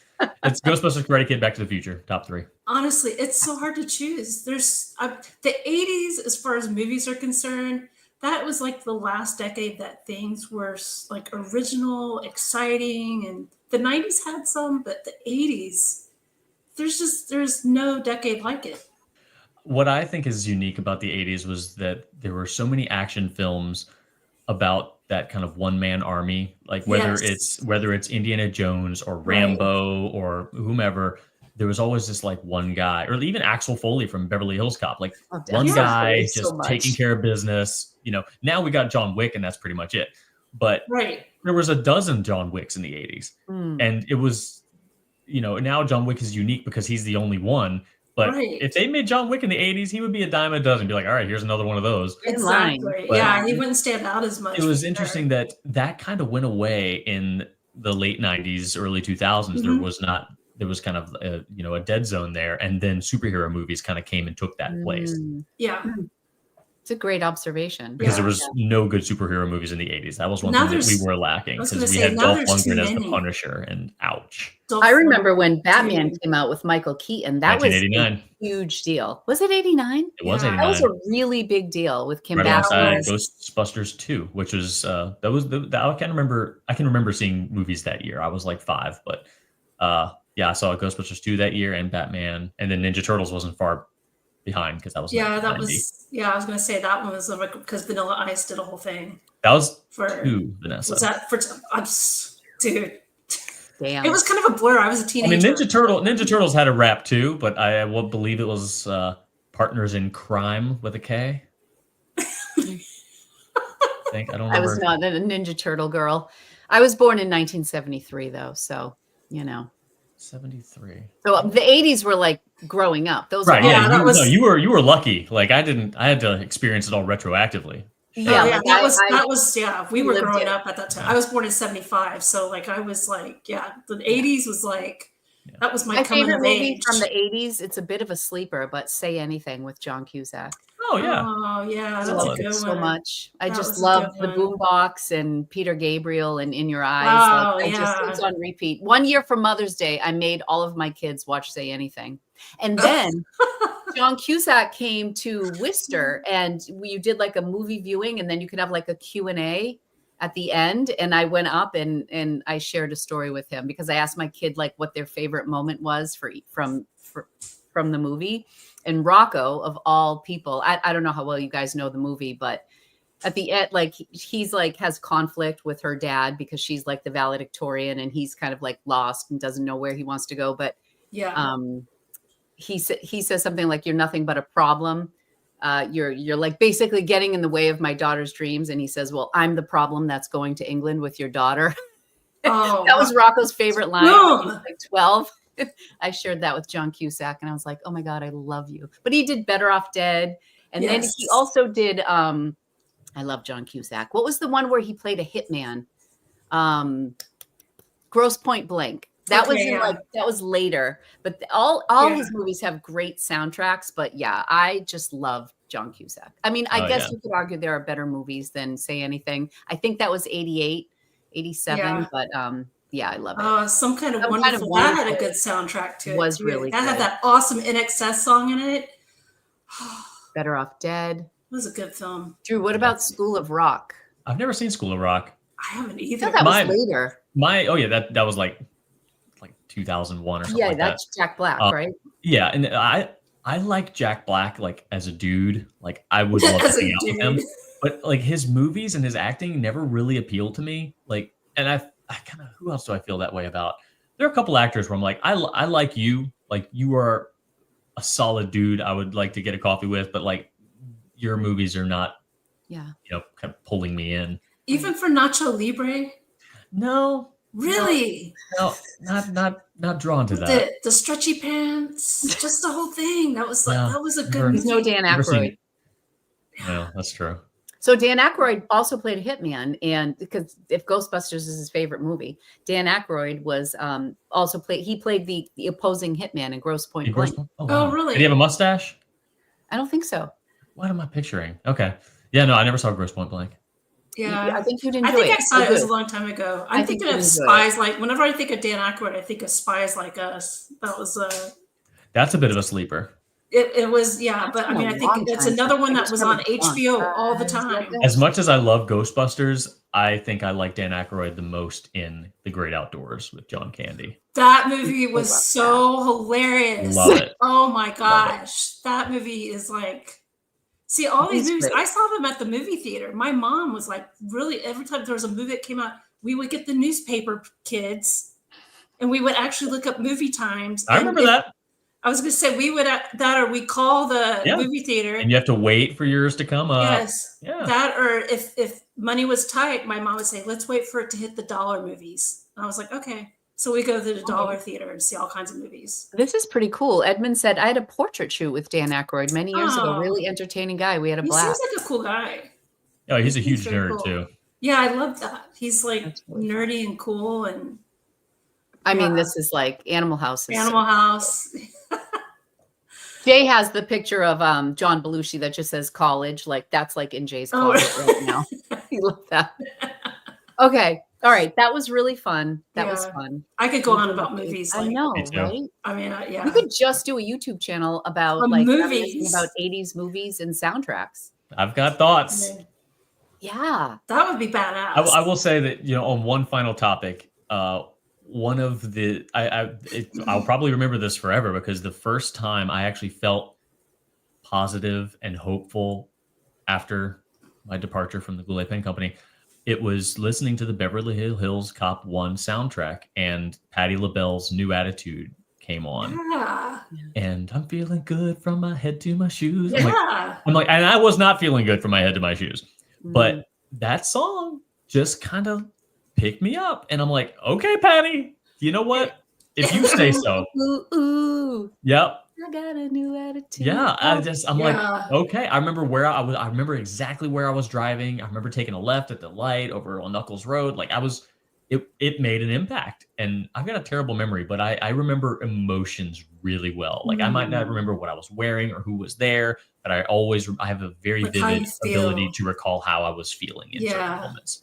it's Ghostbusters, Karate Kid, Back to the Future, top 3. Honestly, it's so hard to choose. There's the 80s, as far as movies are concerned, that was like the last decade that things were like original, exciting, and the 90s had some, but the 80s, there's no decade like it. What I think is unique about the 80s was that there were so many action films about that kind of one-man army, like whether it's Indiana Jones or Rambo or whomever, there was always this like one guy, or even Axel Foley from Beverly Hills Cop, like one guy just taking care of business. Now we got John Wick and that's pretty much it. But there was a dozen John Wicks in the 80s. And it was, now John Wick is unique because he's the only one. But if they made John Wick in the 80s, he would be a dime a dozen. Be like, all right, here's another one of those. Exactly. Yeah, he wouldn't stand out as much. It was interesting that kind of went away in the late 90s, early 2000s. There was kind of a dead zone there, and then superhero movies kind of came and took that place. Yeah. It's a great observation. Because there was no good superhero movies in the 80s. That was one thing that we were lacking, because we had Dolph Lundgren as the Punisher, and ouch. I remember when Batman came out with Michael Keaton. That was a huge deal. Was it 89? It was 89. That was a really big deal with Kim Basinger. Basinger. Ghostbusters 2, which was I can remember seeing movies that year. I was like 5, but I saw Ghostbusters 2 that year and Batman, and then Ninja Turtles wasn't far behind because that was Yeah, that 1990. was. Yeah, I was gonna say that one was because Vanilla Ice did a whole thing That was for. two, Vanessa. Was that for? Dude. Damn. It was kind of a blur. I was a I mean, teenager. Ninja Turtles had a rap too, but I will believe it was Partners in Crime with a K. I don't remember. I was not a Ninja Turtle girl. I was born in 1973 though, so 73. So the 80s were like growing up. Those Right, are yeah. that was. You were lucky. Like I had to experience it all retroactively. Yeah, yeah, like that was we were growing it. up at that time. I was born in 75, so like I was like, the 80s was like that was my coming favorite of movie age. from the 80s. It's a bit of a sleeper, but Say Anything with John Cusack. Oh yeah. Oh yeah, I that's love a good it one. so much. I That just was a love good the one. Boombox and Peter Gabriel and In Your Eyes. Wow, Like, it's on repeat. One year for Mother's Day, I made all of my kids watch Say Anything. And then John Cusack came to Worcester and you did like a movie viewing and then you could have like a Q&A at the end. And I went up and I shared a story with him because I asked my kid like what their favorite moment was from the movie. And Rocco, of all people, I don't know how well you guys know the movie, but at the end, like he's like has conflict with her dad because she's like the valedictorian and he's kind of like lost and doesn't know where he wants to go. But he says something like, "You're nothing but a problem. You're like basically getting in the way of my daughter's dreams." And he says, "Well, I'm the problem that's going to England with your daughter." Oh, that was Rocco's favorite line. No. He was like 12. I shared that with John Cusack and I was like, oh my God, I love you. But he did Better Off Dead. And then he also did, I love John Cusack. What was the one where he played a hitman? Gross Point Blank. That was later, but all his movies have great soundtracks. But yeah, I just love John Cusack. I mean, I guess you could argue there are better movies than Say Anything. I think that was 88, 87, but yeah, I love it. Some Kind of Wonderful. That had a good soundtrack to it. Was really that good. had that awesome NXS song in it. Better Off Dead. It was a good film. Drew, what about School of Rock? I've never seen School of Rock. I haven't either. I thought that was later. That was like 2001 or something. Yeah, like that's that. Jack Black, right? Yeah, and I like Jack Black like as a dude. Like I would love to hang out with him, but like his movies and his acting never really appealed to me. Like, and I kind of, who else do I feel that way about? There are a couple actors where I'm like, I like you. Like you are a solid dude. I would like to get a coffee with, but like your movies are not, kind of pulling me in. Even for Nacho Libre? No. Really? No, not drawn to that. The stretchy pants, just the whole thing. That was like that was a good movie. No Dan Aykroyd. No, that's true. So Dan Aykroyd also played a hitman, and because if Ghostbusters is his favorite movie, Dan Aykroyd was also played the opposing hitman in Grosse Pointe Blank. Oh, really? Did he have a mustache? I don't think so. What am I picturing? Okay. Yeah, no, I never saw Grosse Pointe Blank. Yeah, I think you'd enjoy it. I think I saw it. It was a long time ago. I'm thinking of Spies. Like whenever I think of Dan Aykroyd, I think of Spies Like Us. That was That's a bit of a sleeper. It was, but I mean, I think it's another one that was on HBO all the time. As much as I love Ghostbusters, I think I like Dan Aykroyd the most in The Great Outdoors with John Candy. That movie was so hilarious. Love it. Oh my gosh, that movie is like. See, all these movies, I saw them at the movie theater. My mom was like, really, every time there was a movie that came out, we would get the newspaper kids and we would actually look up movie times. I remember that. I was going to say we call the movie theater. And you have to wait for yours to come up. Yes. Yeah. That, or if money was tight, my mom would say, let's wait for it to hit the dollar movies. And I was like, okay. So we go to the dollar theater and see all kinds of movies. This is pretty cool. Edmund said, I had a portrait shoot with Dan Aykroyd many years ago. Really entertaining guy. We had a blast. He seems like a cool guy. Oh, he's a huge nerd too. Yeah, I love that. He's like nerdy and cool. And I mean, this is like Animal House. Animal House. Jay has the picture of John Belushi that just says college. Like that's like in Jay's closet right now. He loved that. Okay. All right. That was really fun. That was fun. I could go on about movies. I know, right? I mean, We could just do a YouTube channel about movies, about 80s movies and soundtracks. I've got thoughts. Yeah. That would be badass. I will say that, on one final topic, one of the, I'll probably remember this forever because the first time I actually felt positive and hopeful after my departure from the Goulet Pen Company, it was listening to the Beverly Hills Cop 1 soundtrack, and Patti LaBelle's New Attitude came on. Yeah. And I'm feeling good from my head to my shoes. Yeah. I'm like, and I was not feeling good from my head to my shoes. But that song just kind of picked me up. And I'm like, okay, Patty, you know what? If you say so. Ooh. Yep. I got a new attitude. Yeah. I'm like, okay. I remember where I was. I remember exactly where I was driving. I remember taking a left at the light over on Knuckles Road. Like it made an impact. And I've got a terrible memory, but I remember emotions really well. Like I might not remember what I was wearing or who was there, but I have a very vivid ability to recall how I was feeling in certain moments.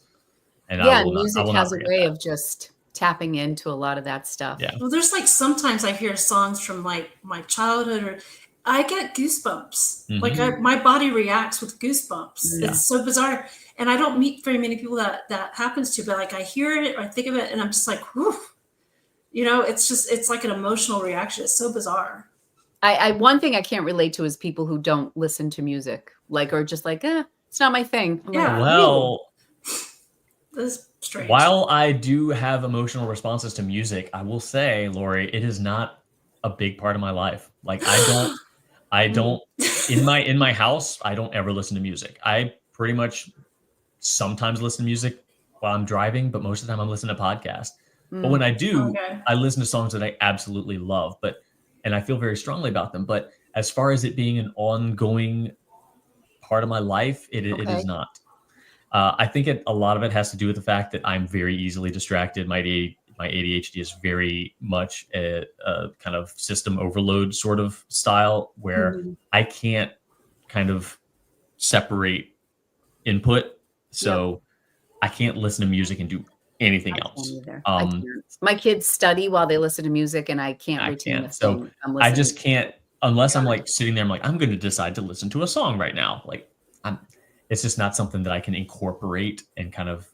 And music has a way of just tapping into a lot of that stuff. Yeah. Well, there's like sometimes I hear songs from like my childhood, or I get goosebumps. Mm-hmm. Like my body reacts with goosebumps. Yeah. It's so bizarre. And I don't meet very many people that happens to, but like I hear it or I think of it and I'm just like, whew. You know, it's like an emotional reaction. It's so bizarre. One thing I can't relate to is people who don't listen to music, like, or just like, it's not my thing. I'm yeah. Like, well, that's strange. While I do have emotional responses to music, I will say, Lori, it is not a big part of my life. Like I don't in my house, I don't ever listen to music. I pretty much sometimes listen to music while I'm driving, but most of the time I'm listening to podcasts. But when I do, I listen to songs that I absolutely love, and I feel very strongly about them. But as far as it being an ongoing part of my life, it is not. I think a lot of it has to do with the fact that I'm very easily distracted. My ADHD is very much a kind of system overload sort of style where I can't kind of separate input. So I can't listen to music and do anything else. My kids study while they listen to music, and I can't retain. So I just can't unless I'm like sitting there. I'm like, I'm going to decide to listen to a song right now. Like it's just not something that I can incorporate and kind of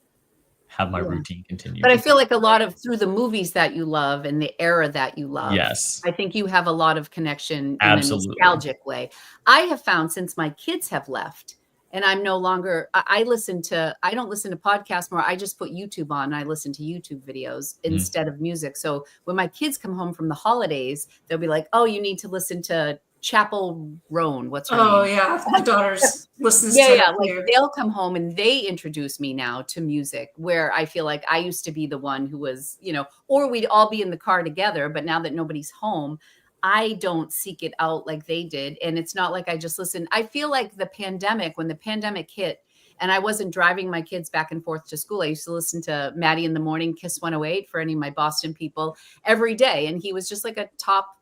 have my routine continue. But I feel like a lot of through the movies that you love and the era that you love. Yes. I think you have a lot of connection Absolutely. in a nostalgic way. I have found since my kids have left and I'm no longer, I don't listen to podcasts more. I just put YouTube on and I listen to YouTube videos instead of music. So when my kids come home from the holidays, they'll be like, oh, you need to listen to Chapel Roan. What's her name? Oh yeah, my daughter's listens to it. Like they'll come home and they introduce me now to music, where I feel like I used to be the one who was, or we'd all be in the car together. But now that nobody's home, I don't seek it out like they did, and it's not like I just listen. I feel like when the pandemic hit, and I wasn't driving my kids back and forth to school, I used to listen to Maddie in the Morning, Kiss 108 for any of my Boston people every day, and he was just like a top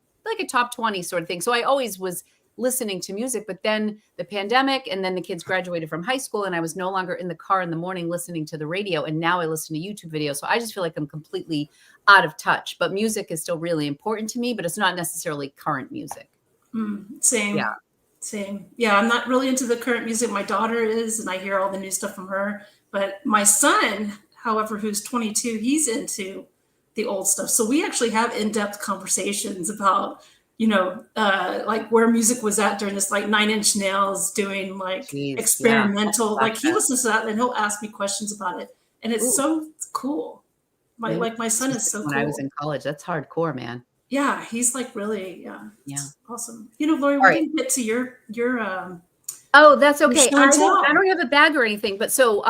20 sort of thing. So I always was listening to music, but then the pandemic and then the kids graduated from high school and I was no longer in the car in the morning listening to the radio. And now I listen to YouTube videos. So I just feel like I'm completely out of touch, but music is still really important to me, but it's not necessarily current music. Same. Yeah. Same. Yeah. I'm not really into the current music. My daughter is, and I hear all the new stuff from her, but my son, however, who's 22, he's into the old stuff. So we actually have in-depth conversations about, like where music was at during this, like 9 Inch Nails doing like experimental, like he listens to that and he'll ask me questions about it. And it's so cool. My son is so cool. When I was in college, that's hardcore, man. Yeah. He's like really, awesome. Lori, we didn't get to your oh, that's okay. I don't have a bag or anything, but so,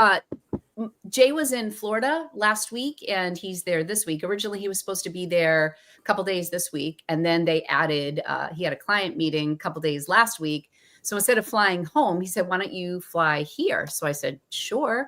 Jay was in Florida last week and he's there this week. Originally, he was supposed to be there a couple days this week. And then they added, he had a client meeting a couple days last week. So instead of flying home, he said, why don't you fly here? So I said, sure.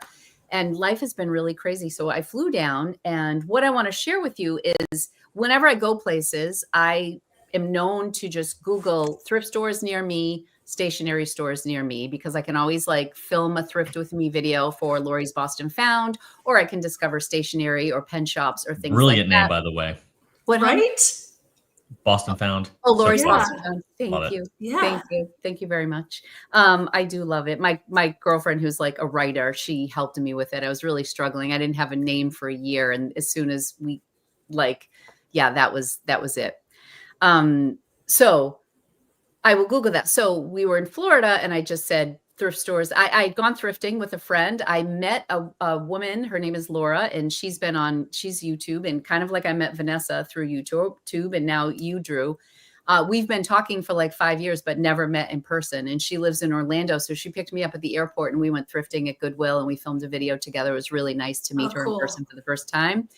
And life has been really crazy. So I flew down. And what I want to share with you is whenever I go places, I am known to just Google thrift stores near me, stationery stores near me, because I can always like film a thrift with me video for Lori's Boston Found, or I can discover stationery or pen shops or things Brilliant like that. name, by the way. What, right? Boston Found. Oh, Lori's Boston Found. Thank you. Yeah. Thank you. Thank you very much. I do love it. My girlfriend, who's like a writer, she helped me with it. I was really struggling. I didn't have a name for a year. And as soon as that was it. So I will Google that. So we were in Florida and I just said thrift stores. I'd gone thrifting with a friend. I met a woman, her name is Laura, and she's YouTube, and kind of like I met Vanessa through YouTube, and now you, Drew. We've been talking for like 5 years, but never met in person. And she lives in Orlando. So she picked me up at the airport and we went thrifting at Goodwill and we filmed a video together. It was really nice to meet her in person for the first time.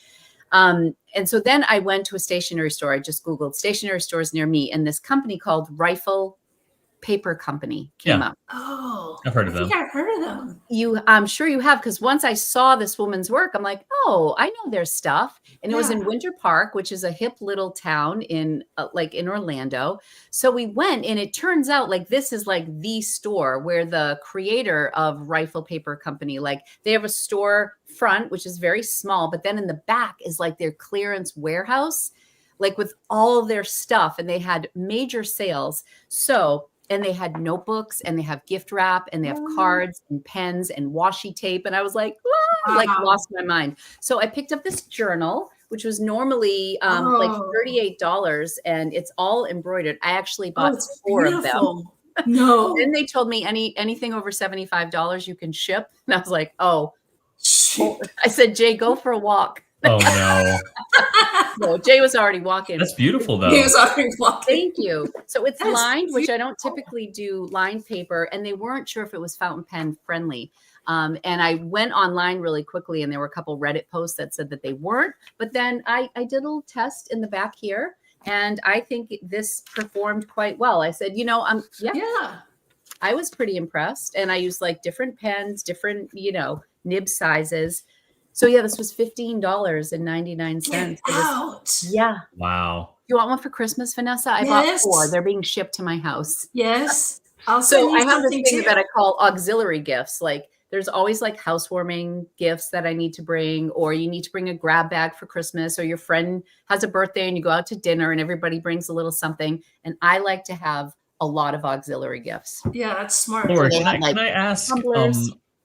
And so then I went to a stationery store. I just Googled stationery stores near me, and this company called Rifle Paper Company came up. Oh, I've heard of them. I've heard of them. I'm sure you have, because once I saw this woman's work, I'm like, oh, I know their stuff. And it was in Winter Park, which is a hip little town in Orlando. So we went, and it turns out like this is like the store where the creator of Rifle Paper Company, like they have a store front, which is very small, but then in the back is like their clearance warehouse, like with all of their stuff. And they had major sales. And they had notebooks, and they have gift wrap, and they have cards and pens and washi tape. And I was like, like lost my mind. So I picked up this journal, which was normally like $38, and it's all embroidered. I actually bought 4 of them. No. Then they told me anything over $75 you can ship. And I was like, oh, I said, Jay, go for a walk. Oh no. No, Jay was already walking. That's beautiful though. He was already walking. Thank you. So it's lined, which I don't typically do lined paper, and they weren't sure if it was fountain pen friendly. And I went online really quickly, and there were a couple Reddit posts that said that they weren't. But then I did a little test in the back here, and I think this performed quite well. I said, I was pretty impressed, and I used like different pens, different nib sizes. So yeah, this was $15.99. Yeah. Wow. You want one for Christmas, Vanessa? I bought 4. They're being shipped to my house. Yes. So I have this thing that I call auxiliary gifts. Like there's always like housewarming gifts that I need to bring, or you need to bring a grab bag for Christmas, or your friend has a birthday and you go out to dinner and everybody brings a little something. And I like to have a lot of auxiliary gifts. Yeah, that's smart. Laura, can I ask,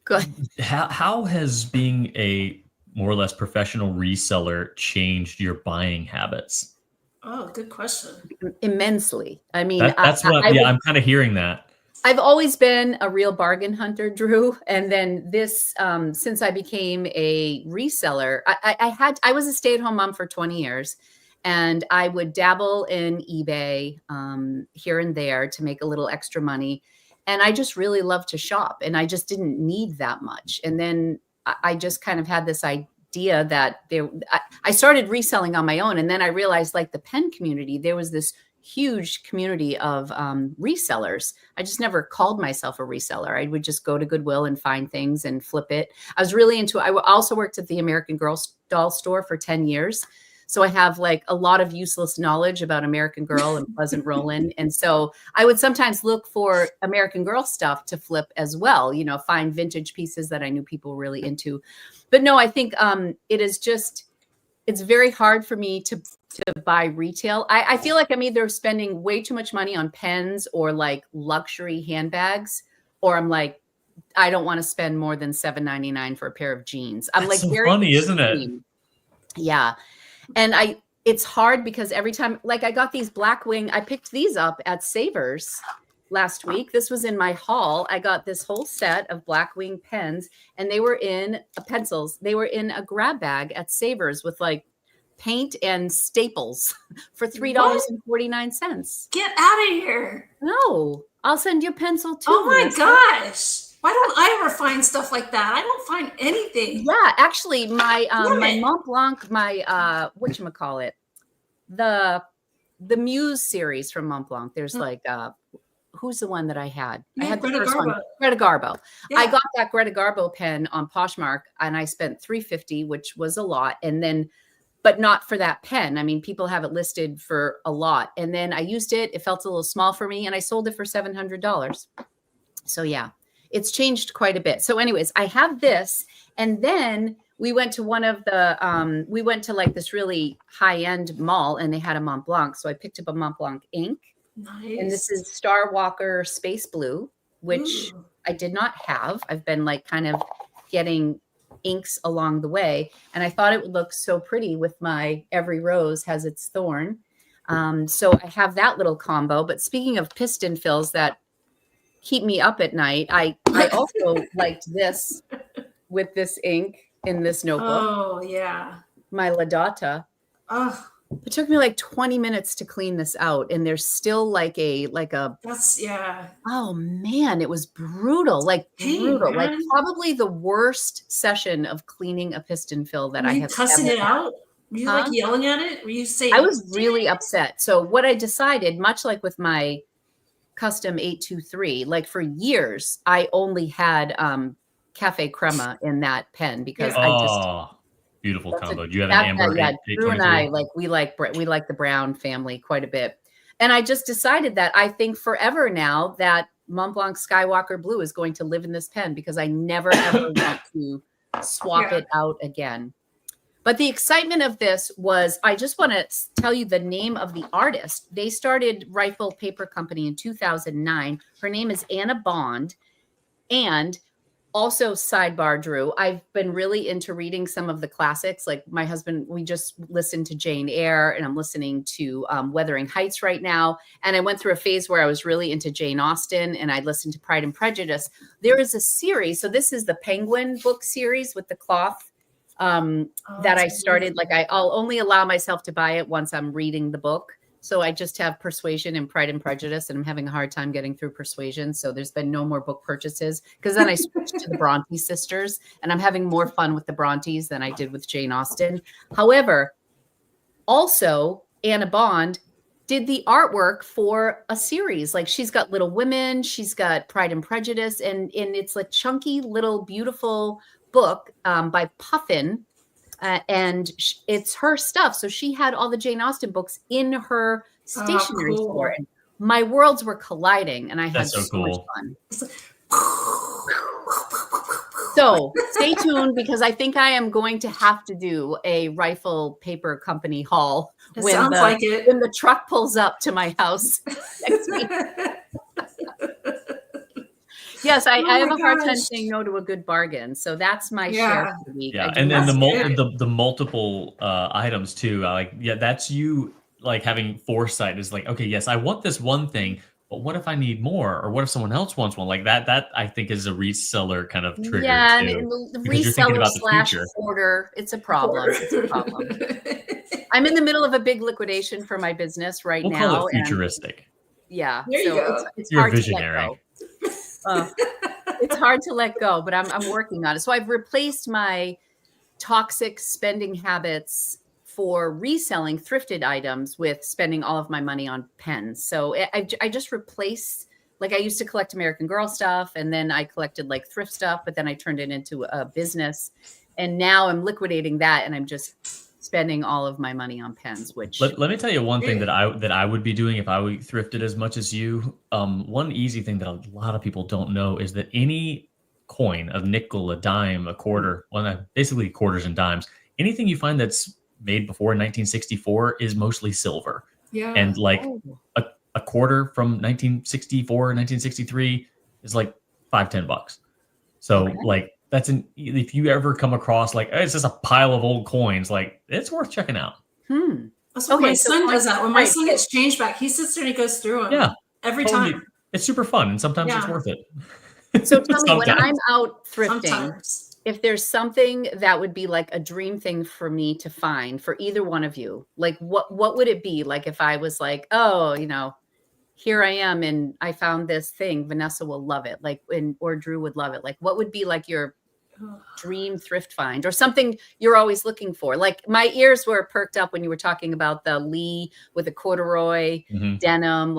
Good. How has being a more or less professional reseller changed your buying habits? Oh, good question. Immensely. I mean, that's what I'm kind of hearing that. I've always been a real bargain hunter, Drew. And then this, since I became a reseller, I was a stay-at-home mom for 20 years. And I would dabble in eBay here and there to make a little extra money. And I just really love to shop, and I just didn't need that much. And then I just kind of had this idea that I started reselling on my own. And then I realized, like the pen community, there was this huge community of resellers. I just never called myself a reseller. I would just go to Goodwill and find things and flip it. I was really I also worked at the American Girl doll store for 10 years. So I have like a lot of useless knowledge about American Girl and Pleasant Roland. And so I would sometimes look for American Girl stuff to flip as well, find vintage pieces that I knew people were really into. But no, I think it's very hard for me to buy retail. I feel like I'm either spending way too much money on pens or like luxury handbags, or I'm like, I don't want to spend more than $7.99 for a pair of jeans. I'm That's like, so funny, isn't it? Yeah. And it's hard because every time, like I got these Blackwing, I picked these up at Savers last week. This was in my haul. I got this whole set of Blackwing pens, and they were in pencils. They were in a grab bag at Savers with like paint and staples for $3.49. Get out of here. No, I'll send you a pencil too. Oh my gosh. Why don't I ever find stuff like that? I don't find anything. Yeah, actually, my Mont Blanc, my whatchamacallit, the Muse series from Mont Blanc. There's like who's the one that I had? I had the first one, Greta Garbo. Yeah. I got that Greta Garbo pen on Poshmark, and I spent $350, which was a lot. And then, but not for that pen. I mean, people have it listed for a lot. And then I used it. It felt a little small for me, and I sold it for $700. So yeah. It's changed quite a bit. So anyways, I have this. And then we went to one of the, we went to like this really high-end mall, and they had a Mont Blanc. So I picked up a Mont Blanc ink. Nice. And this is Star Walker Space Blue, which I did not have. I've been like kind of getting inks along the way. And I thought it would look so pretty with my Every Rose Has Its Thorn. So I have that little combo. But speaking of piston fills that keep me up at night, I also liked this with this ink in this notebook. Oh, yeah. My Ladata. Oh, it took me like 20 minutes to clean this out. And there's still like a, that's, yeah. Oh man, it was brutal. Like brutal. Like probably the worst session of cleaning a piston fill that I have cussing it out? Were you like yelling at it? Were you saying? I was really upset. So what I decided, much like with my custom 823, like for years, I only had Cafe Crema in that pen because I just beautiful combo. Do you have an amber? Yeah, Drew and I we like the Brown family quite a bit. And I just decided that I think forever now that Mont Blanc Skywalker Blue is going to live in this pen because I never ever want to swap it out again. But the excitement of this was, I just want to tell you the name of the artist. They started Rifle Paper Company in 2009. Her name is Anna Bond. And also, sidebar, Drew, I've been really into reading some of the classics. Like my husband, we just listened to Jane Eyre, and I'm listening to Wuthering Heights right now. And I went through a phase where I was really into Jane Austen, and I listened to Pride and Prejudice. There is a series. So this is the Penguin book series with the cloth that I started. Like I'll only allow myself to buy it once I'm reading the book. So I just have Persuasion and Pride and Prejudice, and I'm having a hard time getting through Persuasion. So there's been no more book purchases because then I switched to the Bronte sisters, and I'm having more fun with the Brontes than I did with Jane Austen. However, also Anna Bond did the artwork for a series. Like she's got Little Women, she's got Pride and Prejudice, and it's a chunky little beautiful book by Puffin. And it's her stuff. So she had all the Jane Austen books in her stationery store. And my worlds were colliding, and I had so much fun. So stay tuned because I think I am going to have to do a Rifle Paper Company haul when the truck pulls up to my house next week. Yes, I have a hard time saying no to a good bargain. So that's my share for the week. Yeah, and then the multiple items too. That's you like having foresight is like, okay, yes, I want this one thing, but what if I need more? Or what if someone else wants one? Like that I think is a reseller kind of trigger. Yeah, too, and the reseller / order, it's a problem. It's a problem. I'm in the middle of a big liquidation for my business right now. We'll call it futuristic. Yeah. There you go. It's You're hard a visionary. To let go. It's hard to let go, but I'm working on it. So I've replaced my toxic spending habits for reselling thrifted items with spending all of my money on pens. So I just replaced, like I used to collect American Girl stuff, and then I collected like thrift stuff, but then I turned it into a business. And now I'm liquidating that, and I'm just spending all of my money on pens, which let me tell you one thing that I would be doing if I thrifted as much as you. One easy thing that a lot of people don't know is that any coin, a nickel, a dime, a quarter, basically quarters and dimes, anything you find that's made before 1964 is mostly silver. Yeah. And like a quarter from 1964, 1963 is like $5-10. So like if you ever come across like it's just a pile of old coins, like it's worth checking out. That's what my son does that. When my son gets change back, he sits there and he goes through them. Yeah, every time. It's super fun, and sometimes it's worth it. So tell me, when I'm out thrifting, if there's something that would be like a dream thing for me to find for either one of you, like what would it be? Like if I was like, oh, here I am and I found this thing, Vanessa will love it, or Drew would love it. Like what would be like your dream thrift find or something you're always looking for? Like my ears were perked up when you were talking about the Lee with a corduroy denim,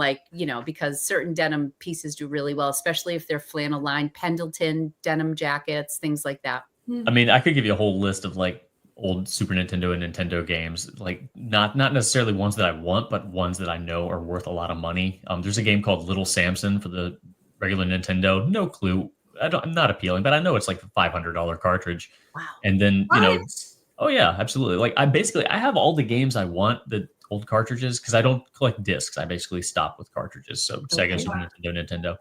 because certain denim pieces do really well, especially if they're flannel lined, Pendleton denim jackets, things like that. I mean, I could give you a whole list of like old Super Nintendo and Nintendo games, like not necessarily ones that I want, but ones that I know are worth a lot of money. There's a game called Little Samson for the regular Nintendo. No clue. I'm not appealing, but I know it's like a $500 cartridge. Wow. And then, oh yeah, absolutely. Like I have all the games I want, the old cartridges, because I don't collect discs. I basically stop with cartridges. So Sega, Super Nintendo.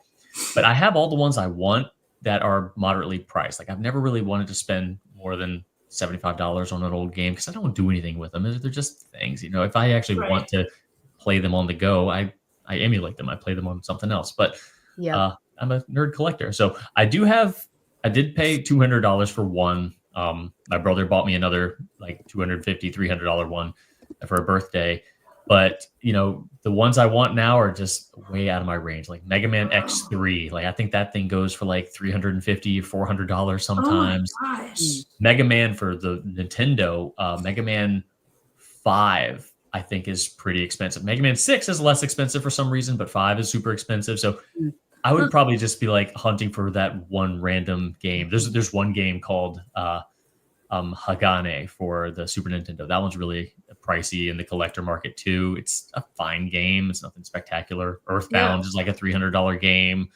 But I have all the ones I want that are moderately priced. Like I've never really wanted to spend more than $75 on an old game because I don't do anything with them. They're just things, if I actually want to play them on the go. I emulate them. I play them on something else. But I'm a nerd collector. So I did pay $200 for one. My brother bought me another like $250, $300 one for a birthday. But, you know, the ones I want now are just way out of my range. Like Mega Man X3. Like I think that thing goes for like $350, $400 sometimes. Oh my gosh. Mega Man for the Nintendo, Mega Man 5, I think is pretty expensive. Mega Man 6 is less expensive for some reason, but 5 is super expensive. So I would probably just be like hunting for that one random game. There's one game called Hagane for the Super Nintendo. That one's really pricey in the collector market too. It's a fine game. It's nothing spectacular. Earthbound is like a $300 game.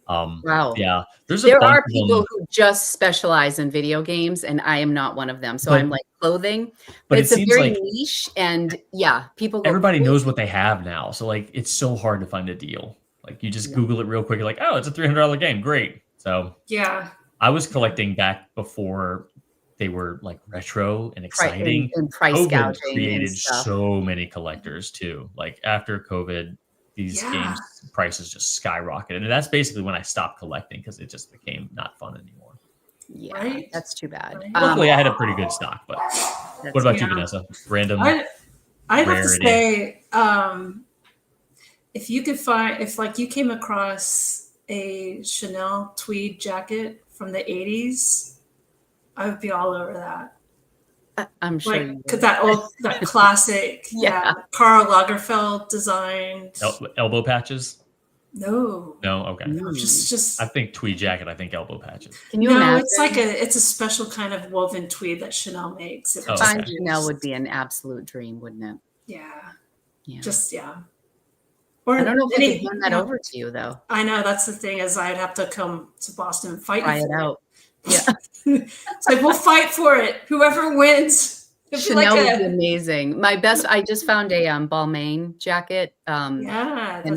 Wow. Yeah. There are people who just specialize in video games, and I am not one of them. So I'm like clothing, but it's a very niche, and people. Everybody knows what they have now. So like, it's so hard to find a deal. Like you just Google it real quick. You're like, oh, it's a $300 game. Great. So I was collecting back before they were like retro and exciting. And price COVID gouging created so many collectors too. Like after COVID, these games prices just skyrocketed. And that's basically when I stopped collecting because it just became not fun anymore. Yeah, that's too bad. Luckily, I had a pretty good stock. But what about you, Vanessa? Random. I'd have to say, if you could find, if like you came across a Chanel tweed jacket from the 80s, I would be all over that. I'm sure. Like that classic, Karl Lagerfeld designed elbow patches. No, okay. No, just. I think tweed jacket. I think elbow patches. Can you imagine? It's a special kind of woven tweed that Chanel makes. Chanel would be an absolute dream, wouldn't it? Yeah. Or I don't know if I could hand that over to you though. I know that's the thing is I'd have to come to Boston and fight. Try it out. Yeah. It's like we'll fight for it. Whoever wins. Chanel would be amazing. I just found a Balmain jacket. And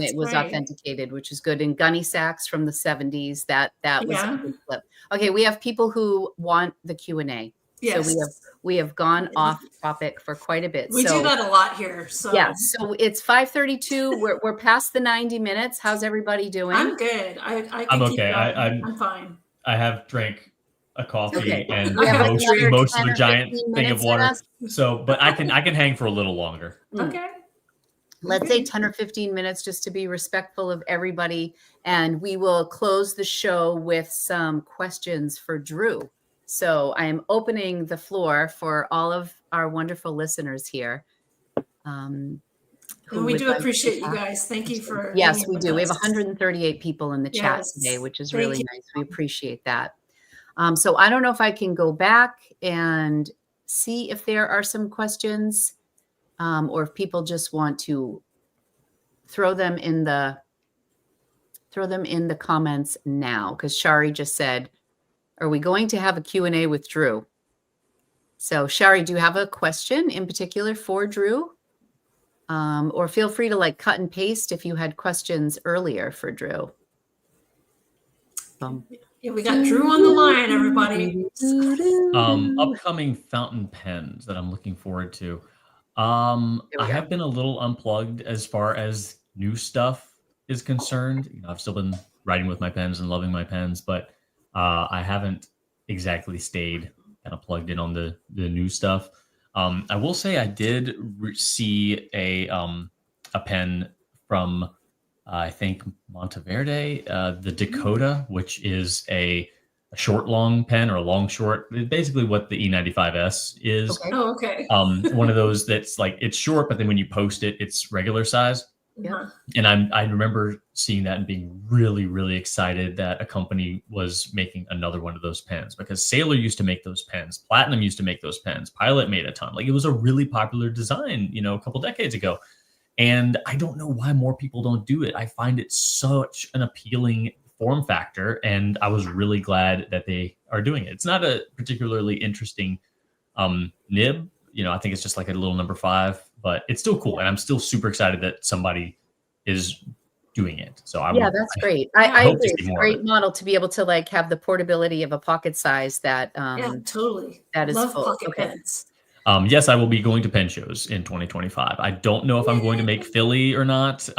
it was authenticated, which is good. And gunny sacks from the 70s. That was a good flip. Okay, we have people who want the Q&A. Yes. So we have gone off topic for quite a bit. We do that a lot here. So so it's 5:32. We're past the 90 minutes. How's everybody doing? I'm good. I'm okay. I'm fine. I have drank a coffee and most of the giant thing of water. So, but I can hang for a little longer. Okay. Let's say 10 or 15 minutes just to be respectful of everybody. And we will close the show with some questions for Drew. So I am opening the floor for all of our wonderful listeners here. We do appreciate you guys. Thank you for. Yes, we do. We have 138 people in the chat today, which is really nice. We appreciate that. So I don't know if I can go back and see if there are some questions or if people just want to throw them in the comments now. Because Shari just said, are we going to have a Q&A with Drew? So Shari, do you have a question in particular for Drew? Or feel free to like cut and paste if you had questions earlier for Drew. Yeah, we got Drew on the line, everybody. Upcoming fountain pens that I'm looking forward to. I have been a little unplugged as far as new stuff is concerned. You know, I've still been writing with my pens and loving my pens, but I haven't exactly stayed kind of plugged in on the new stuff. I will say I did see a pen from I think Monteverde, the Dakota, which is a short long pen or a long short, basically what the E95S is. Okay. Oh, okay. One of those that's like it's short, but then when you post it, it's regular size. Yeah. And I remember seeing that and being really, really excited that a company was making another one of those pens, because Sailor used to make those pens, Platinum used to make those pens, Pilot made a ton. Like it was a really popular design, you know, a couple decades ago. And I don't know why more people don't do it. I find it such an appealing form factor, and I was really glad that they are doing it. It's not a particularly interesting nib. You know, I think it's just like a little number 5, but it's still cool. And I'm still super excited that somebody is doing it. So that's great. I agree. It's a great model to be able to like have the portability of a pocket size that totally. That is Love full. pocket pens. Yes, I will be going to pen shows in 2025. I don't know if I'm going to make Philly or not.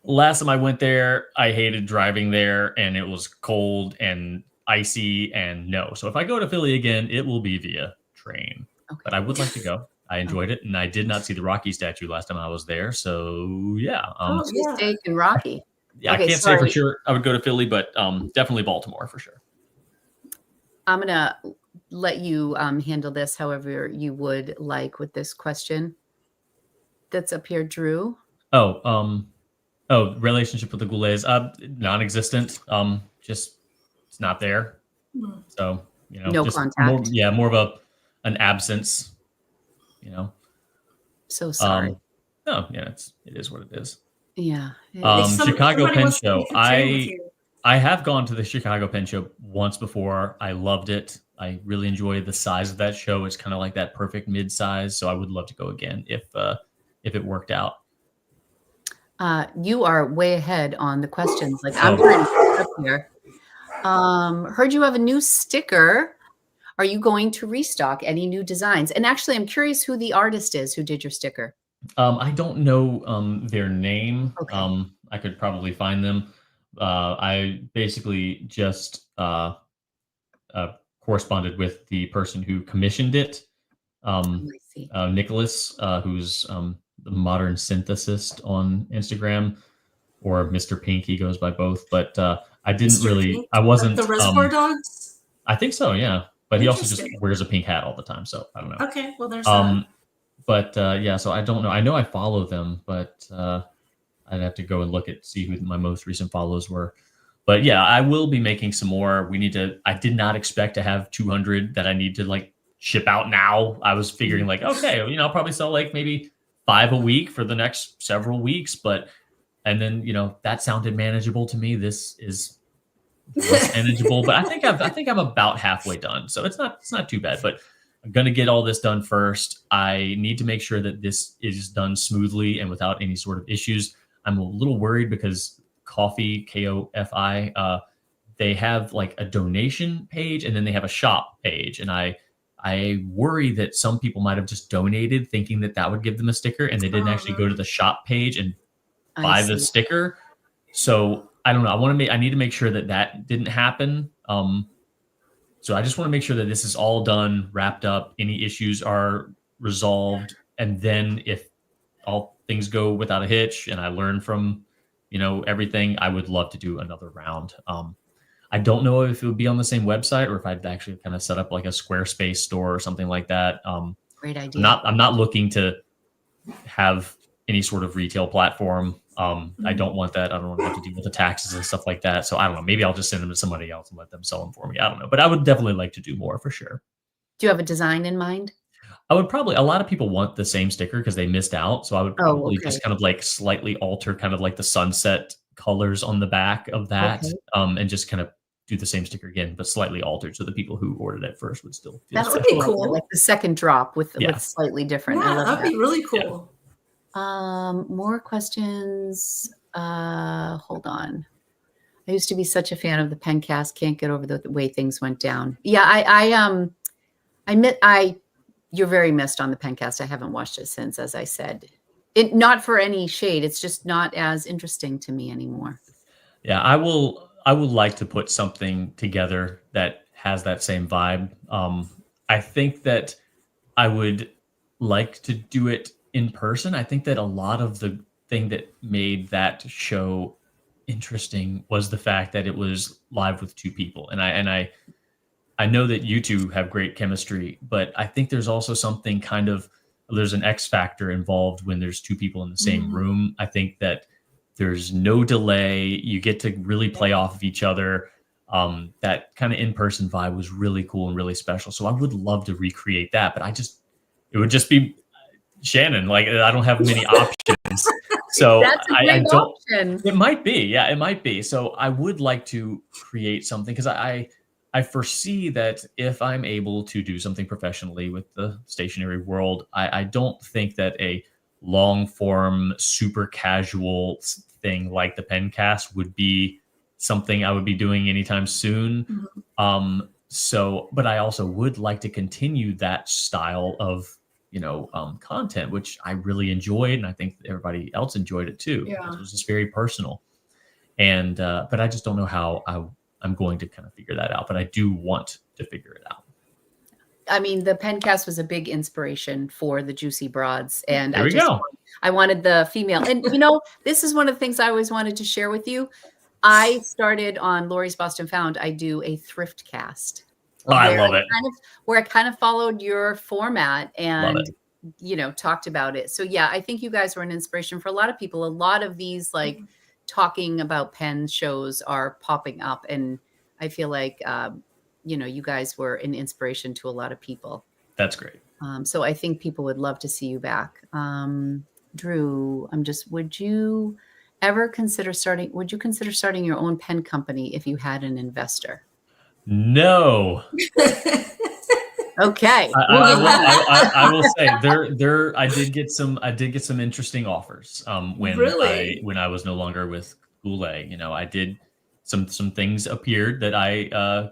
Last time I went there, I hated driving there, and it was cold and icy, and no. So if I go to Philly again, it will be via train. Okay. But I would like to go. I enjoyed it, and I did not see the Rocky statue last time I was there. So yeah, Cheesesteak and Rocky. Yeah, okay, I can't say for sure I would go to Philly, but definitely Baltimore for sure. I'm gonna let you handle this however you would like with this question that's up here, Drew. Relationship with the Goulets, non-existent. Just it's not there. So no just contact. More of an absence. So sorry. No, yeah, it is what it is. Yeah. Chicago Pen Show. I have gone to the Chicago Pen Show once before. I loved it. I really enjoyed the size of that show. It's kind of like that perfect mid-size. So I would love to go again if it worked out. You are way ahead on the questions. Like I'm trying to keep up here. Heard you have a new sticker. Are you going to restock any new designs? And actually, I'm curious who the artist is who did your sticker. I don't know their name. Okay. I could probably find them. I basically just corresponded with the person who commissioned it, Nicholas, who's the Modern Synthesist on Instagram, or Mr. Pink. He goes by both, but I didn't really. I wasn't the Reservoir Dogs. I think so, yeah. But he also just wears a pink hat all the time, so I don't know. Okay, well there's that. But yeah, so I don't know. I know I follow them, but I'd have to go and see who my most recent follows were. But yeah, I will be making some more. I did not expect to have 200 that I need to ship out now. I was figuring okay, I'll probably sell maybe 5 a week for the next several weeks. And then, that sounded manageable to me. This is less manageable, but I think I'm about halfway done. So it's not too bad, but I'm going to get all this done first. I need to make sure that this is done smoothly and without any sort of issues. I'm a little worried because Ko-fi, Kofi, they have a donation page and then they have a shop page. And I worry that some people might have just donated thinking that would give them a sticker, and they didn't actually go to the shop page and buy the sticker. So I don't know. I need to make sure that didn't happen. So I just want to make sure that this is all done, wrapped up, any issues are resolved. And then if all things go without a hitch and I learn from, everything, I would love to do another round. I don't know if it would be on the same website or if I'd actually kind of set up a Squarespace store or something like that. Great idea. I'm not looking to have any sort of retail platform. I don't want that. I don't want to have to deal with the taxes and stuff like that. So I don't know. Maybe I'll just send them to somebody else and let them sell them for me. I don't know. But I would definitely like to do more for sure. Do you have a design in mind? I would probably, a lot of people want the same sticker because they missed out. So I would probably just kind of slightly alter kind of the sunset colors on the back of that. And just kind of do the same sticker again, but slightly altered. So the people who ordered it first would still feel that would be cool. Like the second drop with slightly different. Yeah, that'd be really cool. More questions. Hold on. I used to be such a fan of the Pencast. Can't get over the way things went down. Yeah, you're very missed on the Pencast. I haven't watched it since, as I said. Not for any shade. It's just not as interesting to me anymore. Yeah, I would like to put something together that has that same vibe. I think that I would like to do it in person. I think that a lot of the thing that made that show interesting was the fact that it was live with two people. And I know that you two have great chemistry, but I think there's also something there's an X factor involved when there's two people in the same room. I think that there's no delay. You get to really play off of each other. That kind of in-person vibe was really cool and really special. So I would love to recreate that, but it would just be Shannon. I don't have many options. So that's a great option. It might be. Yeah, it might be. So I would like to create something because I foresee that if I'm able to do something professionally with the stationery world, I don't think that a long form, super casual thing like the Pencast would be something I would be doing anytime soon. So, but I also would like to continue that style of, content, which I really enjoyed. And I think everybody else enjoyed it too, Yeah. because it was just very personal. And, but I just don't know how I'm going to kind of figure that out, but I do want to figure it out. I mean, the Pencast was a big inspiration for the Juicy Broads. And There I wanted the female. And, this is one of the things I always wanted to share with you. I started on Lori's Boston Found. I do a thrift cast. Oh, I love it. Where I kind of followed your format and, talked about it. So, yeah, I think you guys were an inspiration for a lot of people. A lot of these, like, talking about pen shows are popping up. And I feel like, you guys were an inspiration to a lot of people. That's great. So I think people would love to see you back. Drew, would you consider starting your own pen company if you had an investor? No. Okay. I will say I did get some interesting offers when I was no longer with Goulet. I did some things appeared that I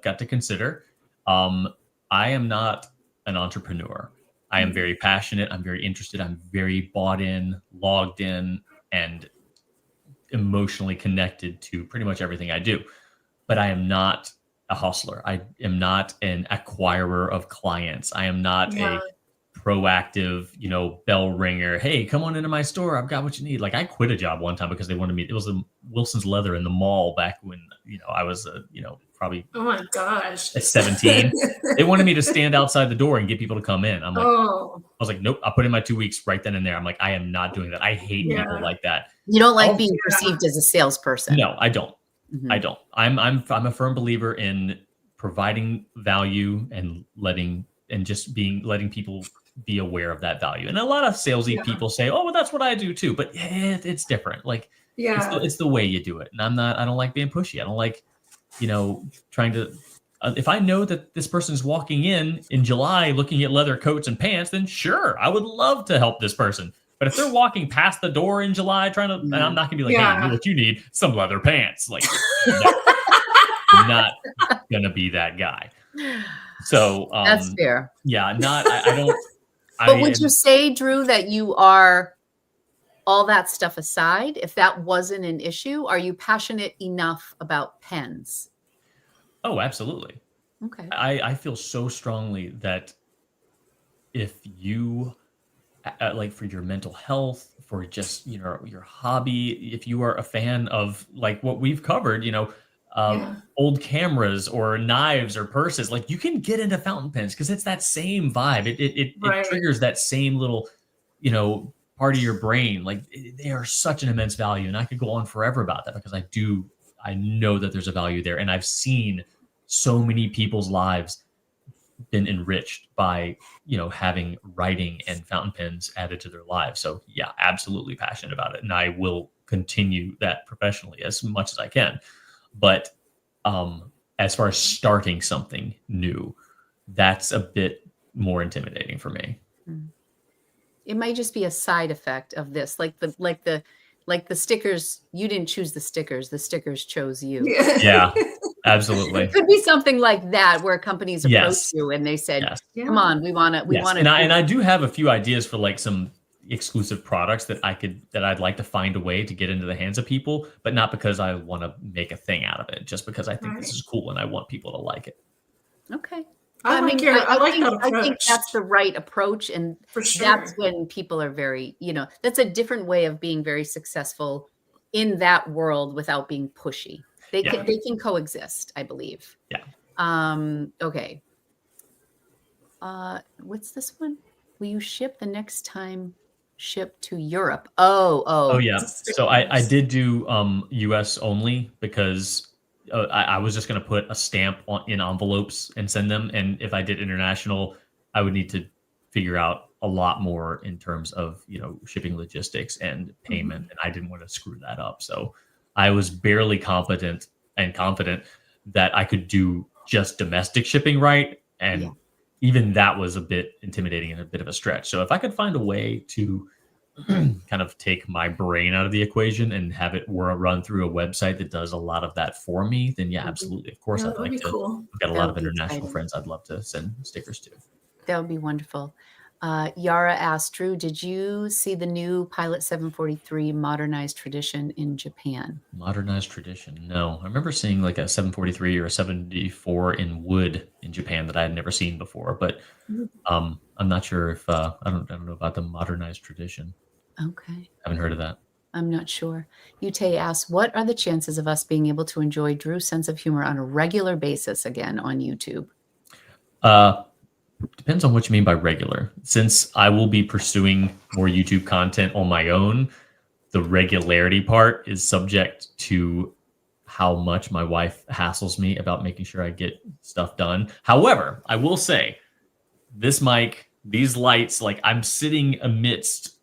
got to consider. I am not an entrepreneur. I am very passionate. I'm very interested. I'm very bought in, logged in, and emotionally connected to pretty much everything I do. But I am not a hustler. I am not an acquirer of clients. I am not a proactive, bell ringer. Hey, come on into my store. I've got what you need. Like, I quit a job one time because they wanted me. It was the Wilson's Leather in the mall back when, I was, probably oh my gosh, at 17. They wanted me to stand outside the door and get people to come in. I'm like, I was like, nope. I put in my 2 weeks right then and there. I'm like, I am not doing that. I hate people like that. You don't like being perceived as a salesperson. No, I don't. Mm-hmm. I don't. I'm a firm believer in providing value and letting people be aware of that value. And a lot of salesy people say, oh, well, that's what I do too. But it's different. Like, it's the way you do it. And I don't like being pushy. I don't like, trying to, if I know that this person is walking in July looking at leather coats and pants, then sure, I would love to help this person. But if they're walking past the door in July and I'm not gonna be like, hey, you know what you need? Some leather pants. Like, no, I'm not gonna be that guy. So that's fair. Yeah, I don't. But would you say, Drew, that you are, all that stuff aside, if that wasn't an issue, are you passionate enough about pens? Oh, absolutely. Okay. I feel so strongly that if you like, for your mental health, for just your hobby, if you are a fan of like what we've covered, old cameras or knives or purses, like, you can get into fountain pens because it's that same vibe. It triggers that same little part of your brain. Like, they are such an immense value, and I could go on forever about that because I know that there's a value there, and I've seen so many people's lives been enriched by having writing and fountain pens added to their lives. So yeah, absolutely passionate about it, and I will continue that professionally as much as I can. But as far as starting something new, that's a bit more intimidating for me. It might just be a side effect of this, like the stickers. You didn't choose the stickers chose you. Yeah, absolutely. It could be something like that, where companies approach you and they said, come on, we want to. And I do have a few ideas for like some exclusive products that I'd like to find a way to get into the hands of people, but not because I want to make a thing out of it, just because I think this is cool and I want people to like it. Okay. I think that's the right approach. And that's when people are very, that's a different way of being very successful in that world without being pushy. They can coexist, I believe. Yeah. Okay. What's this one? Will you ship the next time ship to Europe? Oh yeah. So I did do US only because I was just going to put a stamp in envelopes and send them. And if I did international, I would need to figure out a lot more in terms of, shipping logistics and payment. And I didn't want to screw that up. So I was barely competent and confident that I could do just domestic shipping right. And even that was a bit intimidating and a bit of a stretch. So if I could find a way to kind of take my brain out of the equation and have it run through a website that does a lot of that for me, then yeah, absolutely. Of course, Yeah, I'd that'd like be to. cool. I've got a That lot would of be international exciting. friends I'd love to send stickers to. That would be wonderful. Yara asked, Drew, did you see the new Pilot 743 modernized tradition in Japan? Modernized tradition? No, I remember seeing like a 743 or a 74 in wood in Japan that I had never seen before, but I'm not sure if I don't know about the modernized tradition. Okay. I haven't heard of that. I'm not sure. Yute asks, what are the chances of us being able to enjoy Drew's sense of humor on a regular basis again on YouTube? Depends on what you mean by regular. Since I will be pursuing more YouTube content on my own, the regularity part is subject to how much my wife hassles me about making sure I get stuff done. However, I will say this mic, these lights, like I'm sitting amidst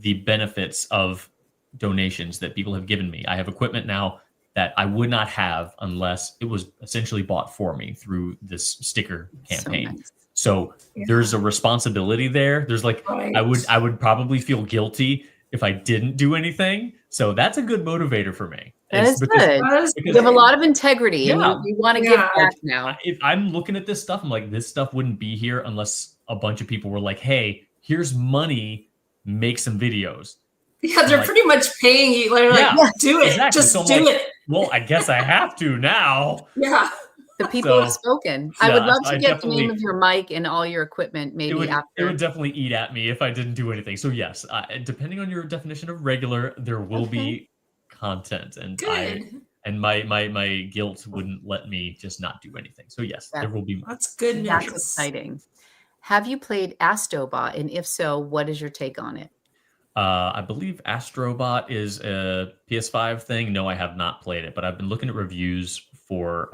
the benefits of donations that people have given me. I have equipment now that I would not have unless it was essentially bought for me through this sticker campaign. So nice. So there's a responsibility there. There's like, Right. I would probably feel guilty if I didn't do anything. So that's a good motivator for me. That is good. That is You have a lot of integrity Yeah. and you want to give back now. If I'm looking at this stuff, I'm like, this stuff wouldn't be here unless a bunch of people were like, hey, here's money, make some videos. Yeah, they're like, pretty much paying you. They're like, Yeah, do it. exactly. Just So I'm do like, it. well, I guess I have to now. Yeah. The people have spoken. I would yeah, love to I get the name of your mic and all your equipment maybe It after. would definitely eat at me if I didn't do anything. So yes, depending on your definition of regular, there will be content, and Good. my guilt wouldn't let me just not do anything. So yes, there will be. That's good news. That's exciting. Have you played Astrobot? And if so, what is your take on it? I believe Astrobot is a PS5 thing. No, I have not played it, but I've been looking at reviews for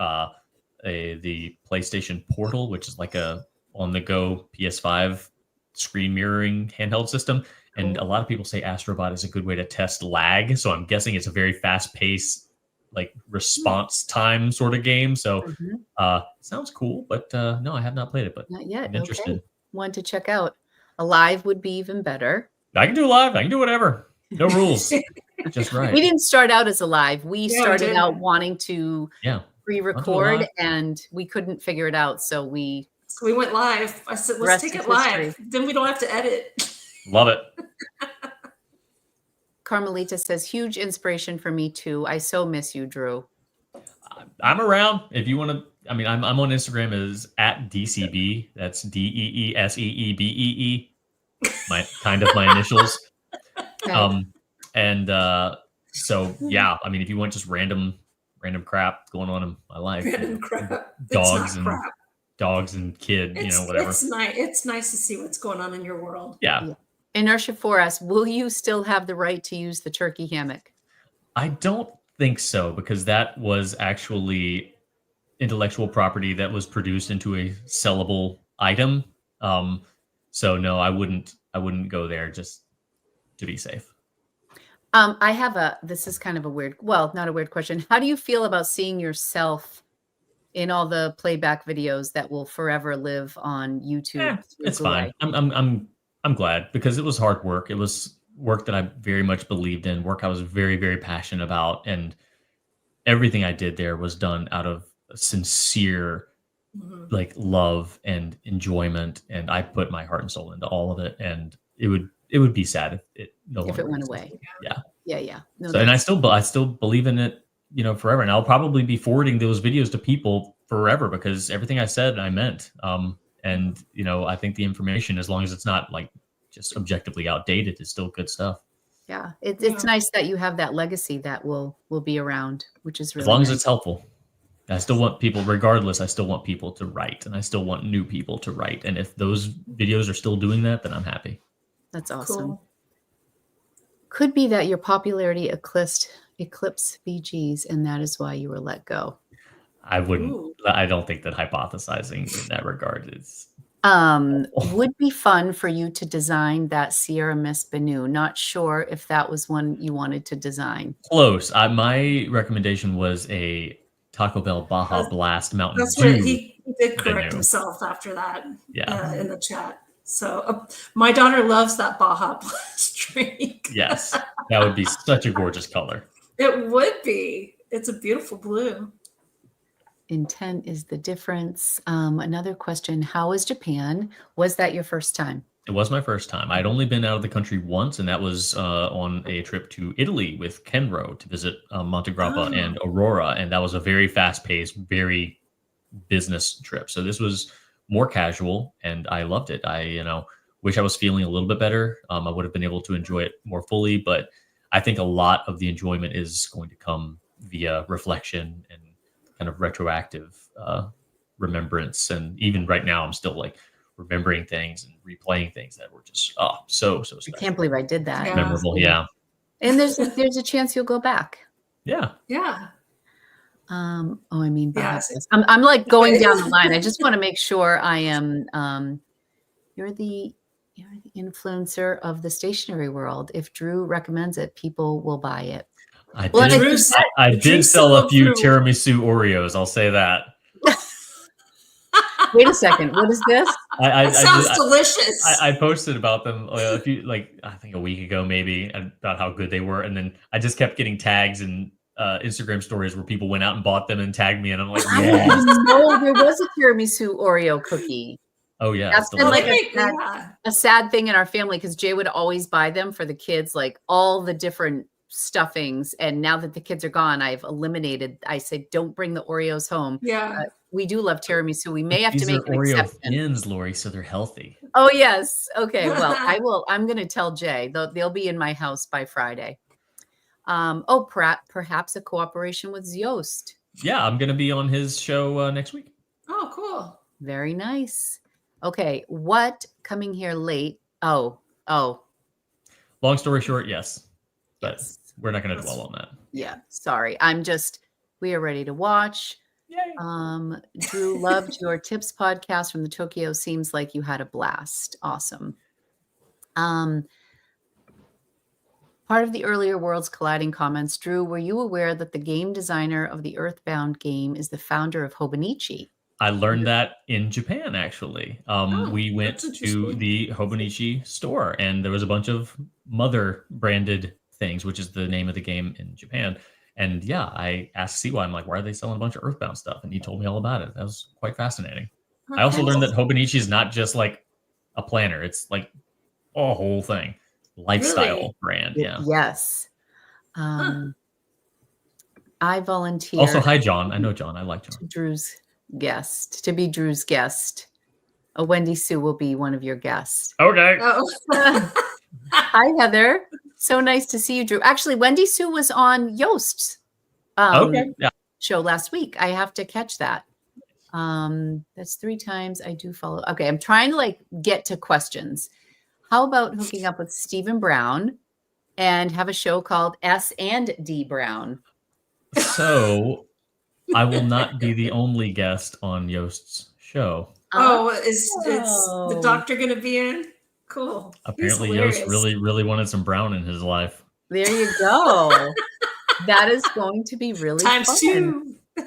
the PlayStation Portal, which is like a on-the-go PS5 screen mirroring handheld system. And a lot of people say Astrobot is a good way to test lag. So I'm guessing it's a very fast-paced, like response time sort of game. So it sounds cool, but no, I have not played it. But Not yet. I'm interested. Okay. One to check out. A live would be even better. I can do live. I can do whatever. No rules. Just right. We didn't start out as a live. We Yeah, started we out did. wanting to pre-record, live. and we couldn't figure it out. So we went live. I said, let's Rest take is it live. history. Then we don't have to edit. Love it. Carmelita says, huge inspiration for me too. I so miss you, Drew. I'm around. If you want to, I mean, I'm on Instagram as @DCB. That's DEESEEBEE. My initials. Okay. So yeah, I mean, if you want just random crap going on in my life, Random crap. dogs It's not crap. dogs and kid, whatever. It's nice. It's nice to see what's going on in your world. Yeah. Inertia for us. Will you still have the right to use the turkey hammock? I don't think so, because that was actually intellectual property that was produced into a sellable item. So no, I wouldn't go there just to be safe. This is kind of a weird, well, not a weird question. How do you feel about seeing yourself in all the playback videos that will forever live on YouTube? It's fine. I'm glad, because it was hard work. It was work that I very much believed in, work I was very, very passionate about. And everything I did there was done out of sincere, like, love and enjoyment. And I put my heart and soul into all of it. And it would be sad if it went away. Yeah. Yeah. No, so, and I still believe in it, forever. And I'll probably be forwarding those videos to people forever, because everything I said, I meant. And, I think the information, as long as it's not like just objectively outdated, is still good stuff. Yeah. It's nice that you have that legacy that will be around, which is really as long nice. as it's helpful. I still want people, regardless, I still want people to write, and I still want new people to write. And if those videos are still doing that, then I'm happy. That's awesome. Cool. Could be that your popularity eclipsed BG's, and that is why you were let go. I don't think that hypothesizing in that regard is. Would be fun for you to design that Sierra Mist Banu. Not sure if that was one you wanted to design. Close. My recommendation was a Taco Bell Baja Blast Mountain That's Dew. what he did correct Banu. himself after that. Yeah. In the chat. So my daughter loves that Baja Blast drink. Yes, that would be such a gorgeous color. It would be. It's a beautiful blue. Intent is the difference. Another question, how was Japan? Was that your first time? It was my first time. I'd only been out of the country once, and that was on a trip to Italy with Kenro to visit Monte Grappa and Aurora, and that was a very fast-paced, very business trip. So this was more casual, and I loved it. I wish I was feeling a little bit better. I would have been able to enjoy it more fully, but I think a lot of the enjoyment is going to come via reflection and kind of retroactive remembrance. And even right now, I'm still like remembering things and replaying things that were just so special. I can't believe I did that. Memorable, yeah. And there's a chance you'll go back. Yeah. I'm like going down the line. I just want to make sure I am. You're the influencer of the stationery world. If Drew recommends it, people will buy it. I did sell a few tiramisu Oreos. I'll say that. Wait a second. What is this? It sounds delicious. I posted about them I think a week ago, maybe, about how good they were. And then I just kept getting tags and Instagram stories where people went out and bought them and tagged me. And I'm like, yeah. No, there was a tiramisu Oreo cookie. Oh, yeah. That's been like a sad thing in our family because Jay would always buy them for the kids, like all the different stuffings. And now that the kids are gone, I said, don't bring the Oreos home. Yeah. We do love tiramisu. We may have to make an Oreo exception. Thins, Lori, so they're healthy. Oh, yes. Okay. Well, I'm going to tell Jay. They'll be in my house by Friday. Perhaps a cooperation with Yost. Yeah, I'm going to be on his show next week. Oh, cool. Very nice. Okay. What coming here late? Oh. Long story short, yes. But we're not going to dwell on that. Yeah. Sorry. We are ready to watch. Yay. Drew, loved your tips podcast from the Tokyo. Seems like you had a blast. Awesome. Part of the earlier Worlds Colliding comments, Drew, were you aware that the game designer of the Earthbound game is the founder of Hobonichi? I learned that in Japan, actually. We went to the Hobonichi store, and there was a bunch of Mother branded things, which is the name of the game in Japan. And yeah, I asked CY, I'm like, why are they selling a bunch of Earthbound stuff? And he told me all about it. That was quite fascinating. I also learned that Hobonichi is not just like a planner. It's like a whole thing. Lifestyle brand. Yeah. Yes. I volunteer. Also, hi, John. I know John. I like John. To be Drew's guest. Wendy Sue will be one of your guests. Okay. Hi, Heather. So nice to see you, Drew. Actually, Wendy Sue was on Yost's show last week. I have to catch that. That's 3 times I do follow. Okay, I'm trying to get to questions. How about hooking up with Stephen Brown and have a show called S&D Brown? So I will not be the only guest on Yost's show. Is the doctor going to be in? Cool. Apparently, Yost really wanted some Brown in his life. There you go. That is going to be really times fun. 2.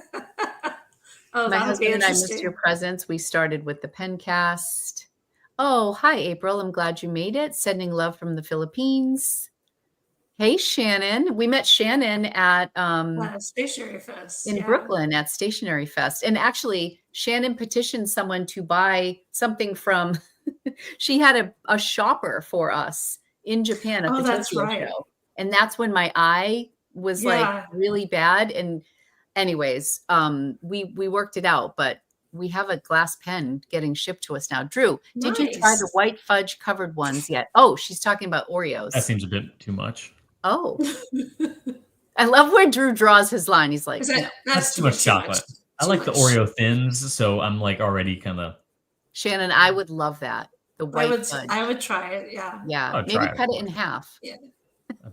My husband and I missed your presence. We started with the Pencast. Oh, hi, April. I'm glad you made it. Sending love from the Philippines. Hey, Shannon. We met Shannon at Stationery Fest in Brooklyn at Stationery Fest. And actually, Shannon petitioned someone to buy something from she had a shopper for us in Japan at the Tokyo show. And that's when my eye was really bad. And anyways, we worked it out, but we have a glass pen getting shipped to us now. Drew, did you try the white fudge covered ones yet? Oh, she's talking about Oreos. That seems a bit too much. Oh, I love where Drew draws his line. He's like, that's too much chocolate. I like the Oreo thins. So I'm like already kind of. Shannon, I would love that. The white fudge. I would try it. Yeah. Yeah. Maybe cut it in half. Yeah.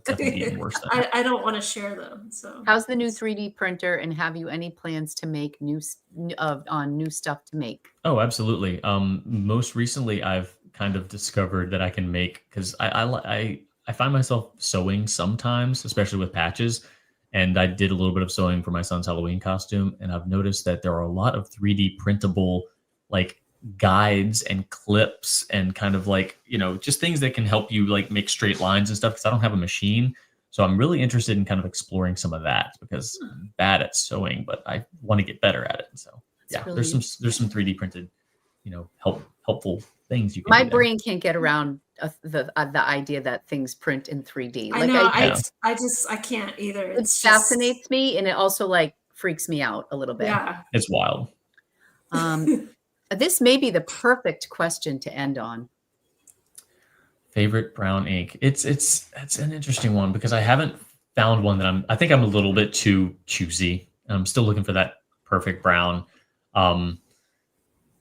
Definitely worse than I don't want to share them. So how's the new 3D printer, and have you any plans to make new stuff to make? Oh, absolutely. Most recently, I've kind of discovered that I can make, because I find myself sewing sometimes, especially with patches. And I did a little bit of sewing for my son's Halloween costume, and I've noticed that there are a lot of 3D printable like guides and clips and kind of like, just things that can help you like make straight lines and stuff, because I don't have a machine. So I'm really interested in kind of exploring some of that, because I'm bad at sewing, but I want to get better at it. So yeah, really there's some 3D printed, helpful things you can My do there. brain can't get around the idea that things print in 3D. I know. I can't either. It fascinates me, and it also like freaks me out a little bit. Yeah, it's wild. This may be the perfect question to end on. Favorite brown ink. It's an interesting one, because I haven't found one that I think I'm a little bit too choosy. I'm still looking for that perfect brown.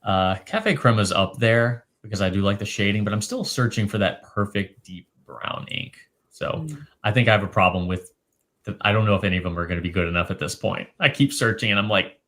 Cafe Crema's up there because I do like the shading, but I'm still searching for that perfect deep brown ink. So I think I have a problem with I don't know if any of them are going to be good enough at this point. I keep searching and I'm like,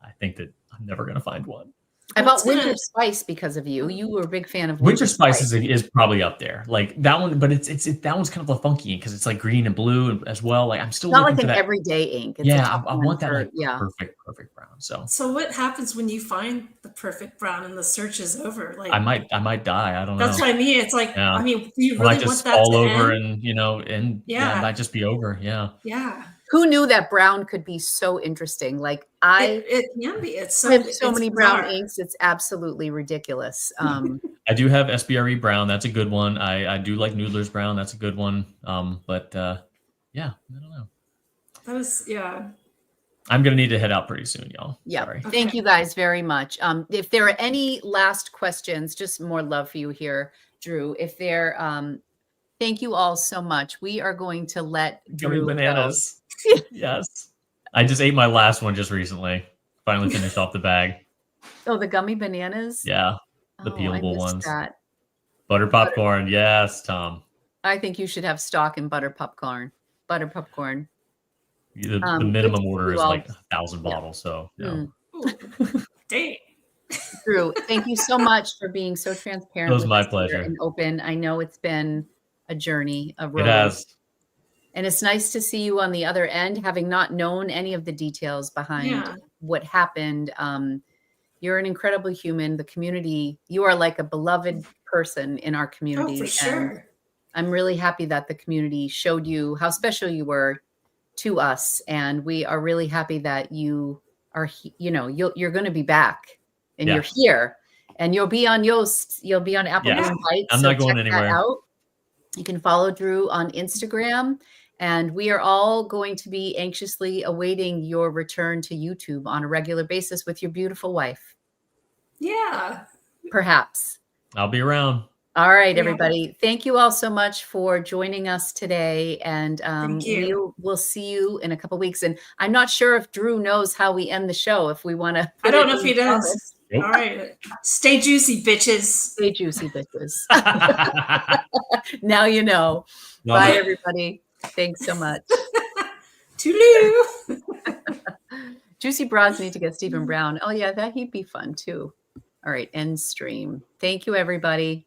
I think that I'm never going to find one. I bought Winter Spice because of you. You were a big fan of Winter Spice is probably up there, like that one. But it's that one's kind of a funky ink because it's like green and blue as well. Like I'm still not looking like for an that everyday ink. It's I want that perfect brown. So what happens when you find the perfect brown and the search is over? Like I might die. I don't know. That's what I mean. It's like I mean, do you really want just that fall to over end? and it might just be over. Yeah. Yeah. Who knew that brown could be so interesting? Like it can be. It's so, I have so it's many bizarre. brown inks. It's absolutely ridiculous. I do have SBRE brown. That's a good one. I do like Noodler's brown. That's a good one. But yeah, I don't know. That was I'm gonna need to head out pretty soon, y'all. Yeah. Sorry. Thank you guys very much. If there are any last questions, just more love for you here, Drew. If there, thank you all so much. We are going to let Drew bananas. Yes. I just ate my last one just recently. Finally finished off the bag. Oh, the gummy bananas? Yeah. The peelable ones. That. Butter popcorn. Yes, Tom. I think you should have stock in butter popcorn. Butter popcorn. The minimum order is like 1,000 bottles. So, Dang. Drew, thank you so much for being so transparent. It was my pleasure. And open. I know it's been a journey, a road. It has. And it's nice to see you on the other end, having not known any of the details behind what happened. You're an incredible human. The community, you are like a beloved person in our community. Oh, for sure. And I'm really happy that the community showed you how special you were to us. And we are really happy that you are, you're going to be back and you're here. And you'll be on Yoast. You'll be on Apple Bites. I'm not going anywhere. You can follow Drew on Instagram. And we are all going to be anxiously awaiting your return to YouTube on a regular basis with your beautiful wife. Yeah. Perhaps. I'll be around. All right, everybody. Thank you all so much for joining us today. And we'll see you in a couple of weeks. And I'm not sure if Drew knows how we end the show. If we want to. I don't know if he does. Nope. All right. Stay juicy, bitches. Stay juicy, bitches. Now you know. Bye, everybody. Thanks so much. Toodaloo. Juicy Bras need to get Stephen Brown. Oh, yeah, he'd be fun, too. All right, end stream. Thank you, everybody.